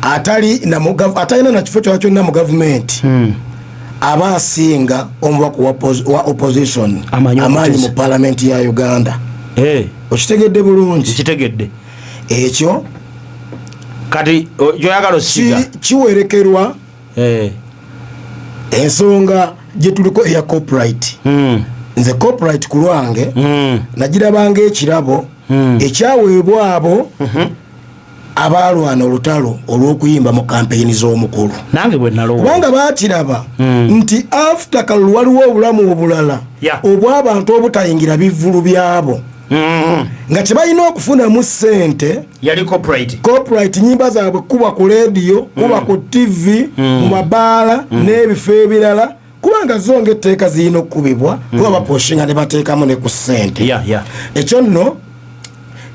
atalina na kifo kyona kyonna mu gavumenti aba asinga omubaka wa opposition amaanyi mu palamenti ya Uganda okitegedde bulungi kitegedde ekyo kati joyagala osiga kiwerekerwa ensonga gye tuliko eya copyright nze copyright ku lwange nagirabanga ekirabo ekyaweebwa abo abalwana olutalo olw'okuyimba mu kampeyini z'omukulu nange bwe nalowooza kubanga baatiraba nti after kalulu waliwo obulamu obulala obw'abantu obutayingira bivvulu byabo nga kyebalina okufunamu ssente yali copyright nyimba zaabwe kuba ku leediyo kuba ku TV mu mabaala n'ebifo ebirala kubanga zonga etteeka zirina okukubibwa kuba baposhinga ne bateekamu ne ku ssente ekyo nno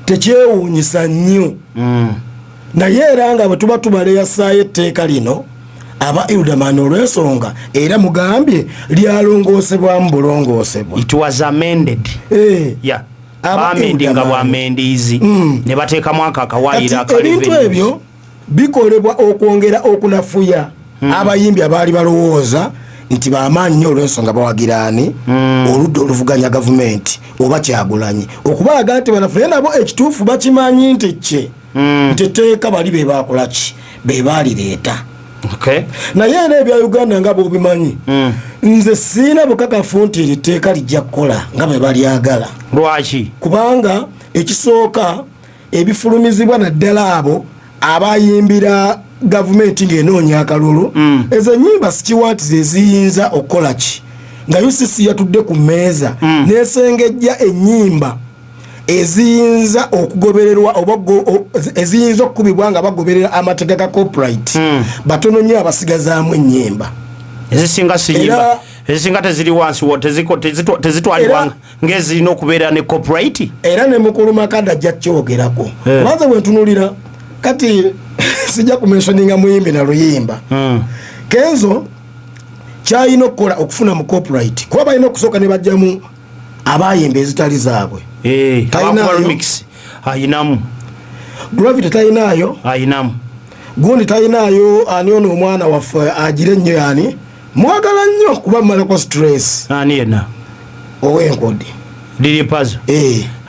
tekyewuunyisa nnyo naye era nga bwe tuba tubaleyasaayo etteeka lino aba Hildaman olw'ensonga era mugambye lyalongoosebwamu bulongoosebwa it was amended bamendinga bwamendiizi ne bateekamu akakawaayira ebintu ebyo bikolebwa okwongera okunafuya abayimbi abaali balowooza nti bamaanyi nnyo olw'ensonga bawagiraani oludda oluvuganya gavumenti oba Kyagulanyi okubalaga nti banafune nabo ekituufu bakimanyi nti kye nti etteeka bali be baakola ki be baalireeta naye era ebya Uganda nga bw'obimanyi nze siina bukakafu nti eri tteeka lijja kukola nga bwe balyagala lwaki kubanga ekisooka ebifulumizibwa naddala abo abayimbira gavumenti ng'enoonya akalulu ezo ennyimba sikiwa nti ze ziyinza okukola ki nga UCC yatudde ku mmeeza n'esengejja ennyimba eziyinza okugobererwa oba eziyinza okukubibwa nga bagoberera amateeka ga copyright batono nnyo abasigazaamu ennyimba ezisinga sinyimba ezisingate ziri wansi wo tezitwalibwa ngezirina okubeera ne copyright era ne mukulu Makanda ajja kyogerako maze bwe ntunulira kati sijja kumentioninga muyimbi na luyimba Kenzo kyayina okukola okufuna mu copyright kuba balina okusooka ne bajjamu abayimba ezitali zaabwe remix ayinamu Gravity tayinayo ayinamu gundi tayinayo ani ono omwana waffe agire nnyo yani mwagala nnyo kuba malako stress ani yena owenkodi Lili Pazo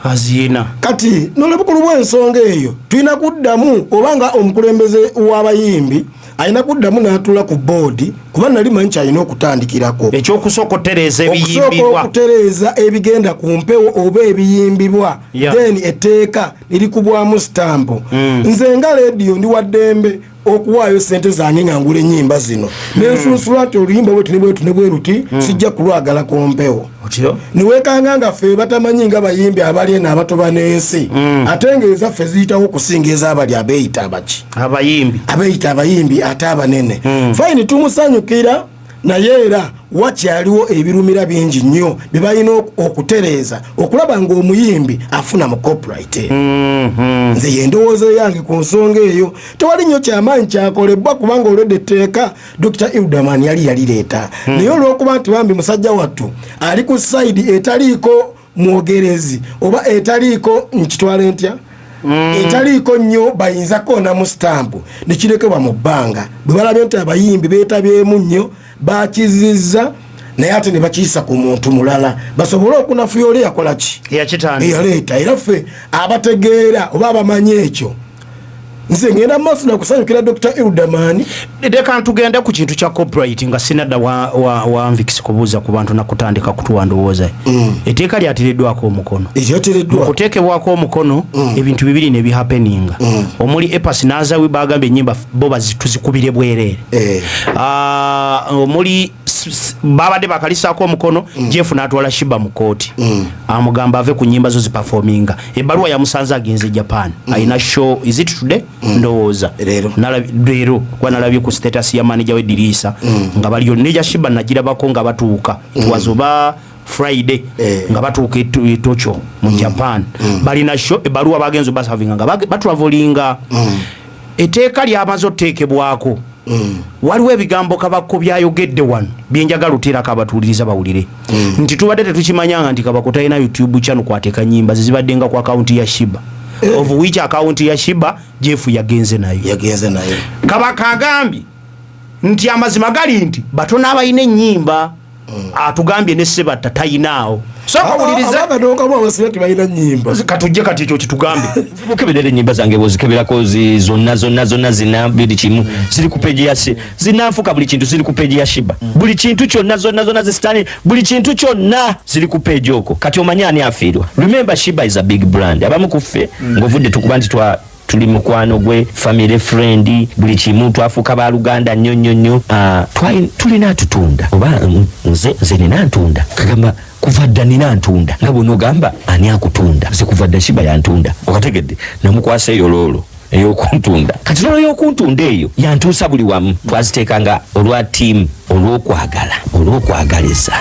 azina kati nolebukulu bw'ensonga eyo tulina kuddamu obanga omukulembeze w'abayimbi ayina kuddamu n'atula ku board kuba nali manyi kyalina okutandikirako ekyokusooka okutereeza ebigenda ku mpewo oba ebiyimbibwa then etteeka lirikubwamu stampo nze nga leediyo ndi waddembe okuwaayo sente zange nga ngula ennyimba zino nensunsula nti oluyimba bwe ruti sijja kulwagala ku mpewo niwekanga nga ffe batamanyi nga bayimbi abali eno abatoba n'ensi ate ng'ezaffe ziyitawo okusinga ez'abali abeeyita abaki abeeyita abayimbi ate abanene fayini tumusanyukira naye era wakyaliwo ebirumira bingi nnyo bye balina okutereeza okulaba ng'omuyimbi afuna mu copyright nze yendowooza yange ku nsonga eyo tewali nnyo kyamaanyi kyakolebwa kubanga olwedde etteeka Dr. Ildaman yali yalireeta naye olw'okuba nti bambi musajja wattu ali ku sayidi etaliiko mwogerezi oba etaliiko nkitwale ntya etaliiko nnyo bayinza koona mu stampu nekirekebwa mu bbanga bwe balabye nti abayimbi beetabyemu nnyo bakizizza naye ate ne bakiyisa ku muntu mulala basobole okunafuya oli yakola ki eyaleeta era ffe abategeera oba abamanyi ekyo nze ngenda maaso nakusanyukira Dr. Ildaman leka ntugende ku kintu kya copyright nga sinadda wa Mvix kubuuza ku bantu nakutandika kutuwandowooza etteeka lyatireddwako omukono okuteekebwako omukono ebintu bibiri ne bihappeninga omuli Epas n'azawi bagamba ennyimba bo tuzikubire bwereere omuli babadde bakalisaako omukono Jeff n'atwala Shiba mu kooti amugamba ave ku nnyimba zo ziperforminga ebbaluwa yamusanze agenze Japan ayina show is it today ndowooza leero kwa nalabye ku status ya manager we Dirisa nga baliyo neja Shiba nagirabako nga batuuka twazoba Friday nga batuuka etocho mu Japan balina show ebbaluwa bagenzo basavinga nga batravelinga etteeka lyamaze oteekebwako waliwo ebigambo kabako byayogedde wano byenjagala oteerako abatuuliriza bawulire nti tubadde tetukimanyanga nti kabako talina YouTube channel kwateeka nnyimba zibaddenga ku akaunti ya Shiba of which akaunti ya Shiba Jeff yagenze nayo kabaka agambye nti amazima gali nti batono abalina ennyimba atugambye ne Sebatta tayinaawo so kawuliriza abadoka bo basirati bayina nnyimba katujje kati ekyo kitugambe bukebedde ennyimba zange bozikebirako zonna zina buli kimu ziri ku page ya zinafuka buli kintu ziri ku page ya Shiba buli kintu kyonna zonna zistani buli kintu kyonna ziri ku page okwo kati omanyani afiirwa remember Shiba is a big brand abamu kuffe ngovudde tukuba nti tuli mukwano gwe family friend buli kimu twafuuka ba Luganda nnyo tulina tutunda oba nze nina ntunda kagamba kuva dda nina ntunda nga bwe nogamba ani akutunda nze kuva dda Shiba yantunda okategedde namukwasa eyo loolo ey'okuntunda kati loolo y'okuntunda eyo yantuusa buli wamu twaziteekanga olwa ttiimu olw'okwagaliza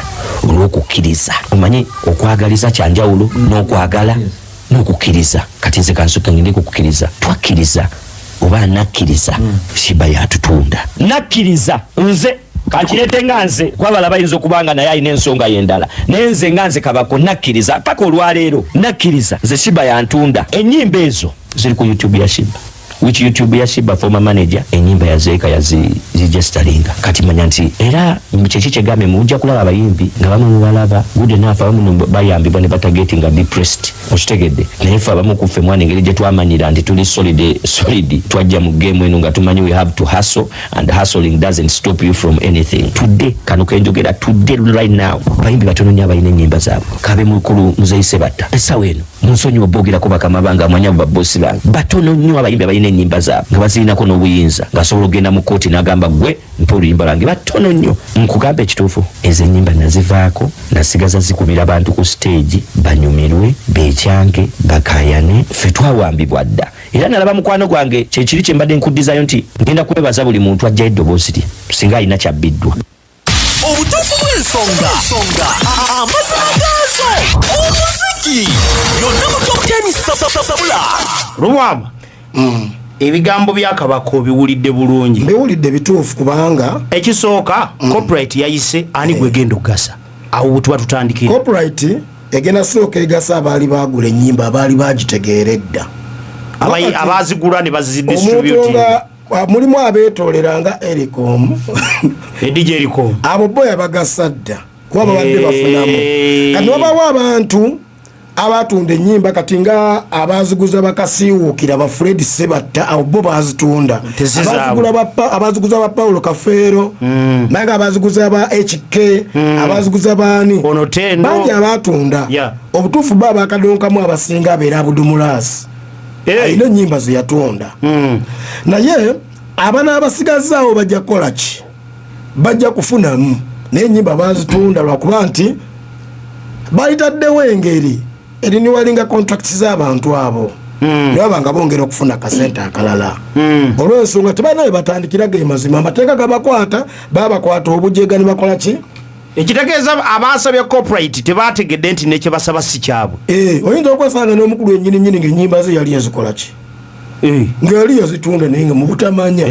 olw'okukkiriza omanyi okwagaliza kyanjawulo n'okwagala n'okukkiriza kati nze kansuka ngende kukkiriza twakkiriza oba nakkiriza Shiba yatutunda nakkiriza nze kakirete nga nze kwabala bayinza okubanga naye ayina ensonga y'endala naye nze nga nze kabako nakkiriza paka olwaleero nakkiriza nze Shiba yantunda ennyimba ezo ziri ku YouTube ya Shiba which YouTube ya Shiba former manager enyimba ya Zeeka yazigestalinga kati manya nti era mcheki kyegame mujja kulaba abayimbi nga bamwe balaba good enough abamu bayambibwa ne batagetinga depressed ostegedde naye fa abamu kufe mwana engeri gye twamanyira nti tuli solid twajja mu game eno nga tumanyi we have to hustle and hustling doesn't stop you from anything today kano kenjogera today right now abayimbi batono nnyo abalina ennyimba zaabwe kabe mukulu Muzeyi Sebatta esawa eno munsonyi obogirako bakama bange amanya babbosi bange batono nnyo abayimbi abalina ennyimba zaabwe nga bazirinako n'obuyinza ng'asobola okugenda mu kooti n'agamba gwe mpa oluyimba lwange batono nnyo nkugamba ekituufu ezo ennyimba nazivaako nasigaza zikubira abantu ku stage banyumirwe beekyange bakayane ffe twawambibwa dda era nalaba mukwano gwange kyekiri kye mbadde nkuddizayo nti ngenda kwebaza buli muntu ajjayo eddoboozi lye singa alina kyabbiddwa obutuufu bw'ensonga amazima gaazo omuziki yonna mu top 10 sabula Lubwama ebigambo bya Kabaka obiwulidde bulungi mbiwulidde bituufu kubanga ekisooka corporate yayise ani gwegenda ogasa awo tuba tutandikira corporate egenda sooka egasa abaali bagula ennyimba abaali bagitegeeredda abazigula ne bazidistribute mulimu abeetoleranga Ericom DJ Ericom abo boya bagasa dda kuba babadde bafunamu kati wabawo abantu abatunda ennyimba kati nga abaziguza bakasiiwuukira ba Fred Sebatta abo bo bazitunda abaziguza ba Paulo Kafeero nanga abaziguza ba HK abaziguza baani bangi abatunda obutuufu baba akadonkamu abasinga abeera Abudumulasi ayina ennyimba ze yatunda naye abana abasigazaawo bajja kukola ki bajja kufunamu naye ennyimba bazitunda lwakuba nti balitaddewo engeri eriniwalinga contracts z'abantu abo nibaba nga bongera okufuna kasente akalala olw'ensonga tebanaye batandikira ge mazima amateeka gabakwata babakwata obujega ne bakola ki ekitegeeza abaasabye corporate tebategedde nti nekye basaba si kyabwe oyinza okwesanga n'omukulu ennyini ng'ennyimba ze yali yazikola ki ng'ali yazitunda naye nga mu butamanya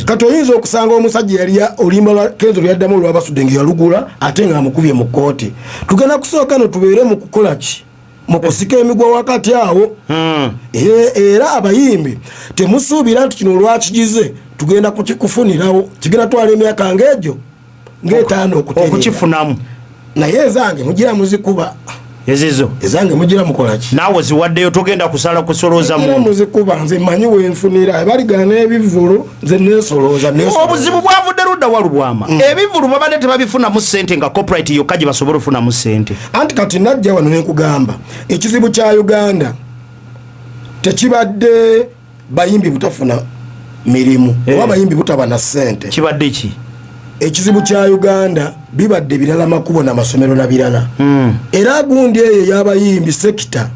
kati oyinza okusanga omusajja yali oluyimba lwa Kenzo lyaddamu olwabasudde ngeyalugula ate ng'amukubye mu kkooti tugenda kusooka no tubeere mu kukola ki mu kusika emigwa wakati awo era abayimbi temusuubira nti kino olwakigize tugenda kukikufunirawo kigenda twala emyaka ng'egyo ng'etaano okukifunamu naye ezange mugira muzikuba ezizo ezange mugira mukola ki naawe ziwaddeyo togenda kusala kusolooza mugira muzikuba nze mmanyi wenfunira baligana n'ebivulu nze neesolooza obuzibu bwavudde ludda Walubwama ebivulu babadde tebabifunamu ssente nga corporate yokka gye basobola ofunamu ssente anti kati najja wano nenkugamba ekizibu kya Uganda tekibadde bayimbi butafuna mirimu oba bayimbi butaba na ssente kibadde ki ekizibu kya Uganda bibadde birala makubo n'amasomero na birala era gundi eyo y'abayimbi sekita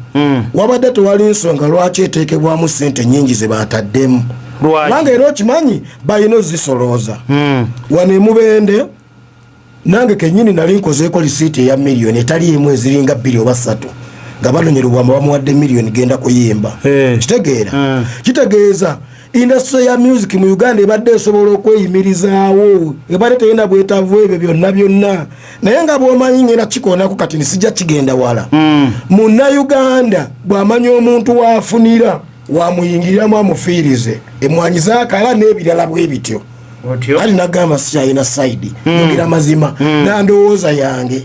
wabadde tewali nsonga lwaki eteekebwamu ssente nnyingi ze baataddemu nange era okimanyi balina ozisolooza wano emubende nange kennyini nali nkozeeko lisiiti eya miliyoni etali emu eziringa 2 oba 3 nga banonye Lubwama bamuwadde miliyoni genda kuyimba kitegeera kitegeeza industry ya music mu Uganda ebadde esobola okweyimirizaawo ebadde teyina bwetaavu ebyo byonna naye nga bw'omanyi ngenda kikoonako kati nisijja kigenda wala Munnayuganda bw'amanya omuntu waafunira wamuyingiriramu amufiirize emwanyi zaakala n'ebirala bwe bityo kali nagamba sikyalina saidi yogera mazima nandowooza yange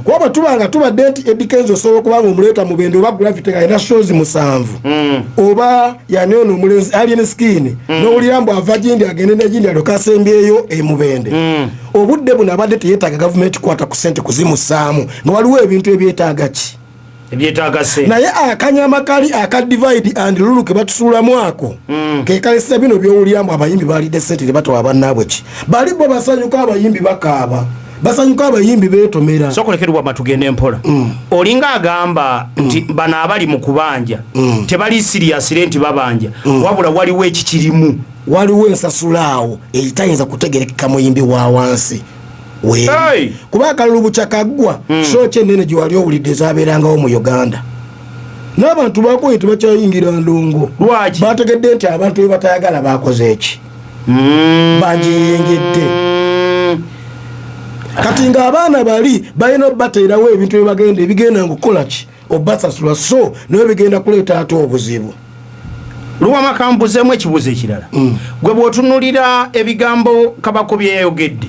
kuba tubanga tubadde nti Eddie Kenzo osobola okubanga omuleeta mubende oba Gravity alina shows 7 oba yaniono omulenzi alien skin n'owulira mbu ava gindi agende negindi alokasembyeyo emubende obudde buno abadde teyeetaaga gavumenti kwata ku ssente kuzimusaamu nga waliwo ebintu ebyetaaga ki naye akanyama kali aka divide and rule ke batusuulamu ako ke kalesa bino byowuliramu abayimbi balidde ssente tebatowa bannaabwe ki bali bo basanyuka abayimbi bakaaba basanyuka abayimbi beetomera sokolekerwa matugende mpola olinga agamba nti bana abali mu kubanja tebali serious nti babanja wabula waliwo ekikirimu waliwo ensasulaawo eyitayinza kutegerekeka muyimbi wa wansi kuba akalulu kyakaggwa so kyenene gye wali owulidde ezaabeerangawo mu Uganda n'abantu bakoye tebakyayingira ndongo bategedde nti abantu be batayagala bakoze eki bagiyengedde kati nga abaana bali balina obateerawo ebintu byebagenda ebigenda ngaokukola ki obasasula so naye bigenda kuleeta ate obuzibu Lubwama kambuzeemu ekibuuzo ekirala gwe bw'otunuulira ebigambo Kabaka bye yayogedde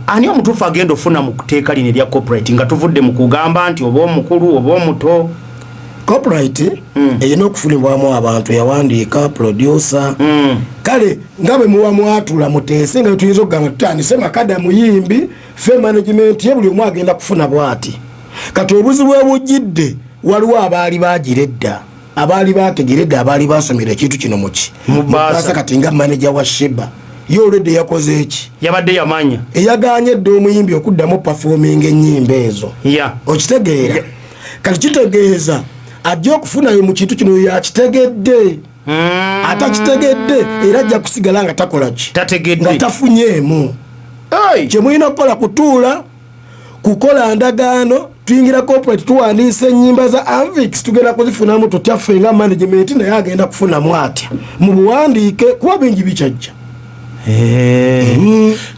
ani omutuufu agenda ofuna mu kuteeka lino erya corporate nga tuvudde mu kugamba nti oba omukulu oba omuto corporate erina okufunibwamu abantu yawandiika producer kale nga bwe muba mwatula muteese nga tuyinza okugamba tutandise makada muyimbi fe management ye buli omu agenda kufuna bwati kati obuzibu ebujjidde waliwo abaali bagiredda abaali bategeredde abaali basomera ekintu kino muki mubasa kati nga manager wa Sheba yolede yakoze eki yabadde yamanya eyaganyedde omuyimbi okuddamu performing ennyimba ezo okitegeera kati kitegeeza ajja okufunayo mu kintu kino yakitegedde atakitegedde era ajja kusigala nga takola ki tategedde nga tafunyeemu kyemulina okukola kutuula kukola ndagaano tuyingira corporate tuwandiisa ennyimba za Anvix tugenda kuzifunamu tutyaffe nga management naye agenda kufunamu atya mu buwandiike kuba bingi bikyajja.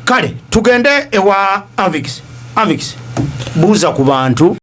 Kale tugende ewa Anvix buuza ku bantu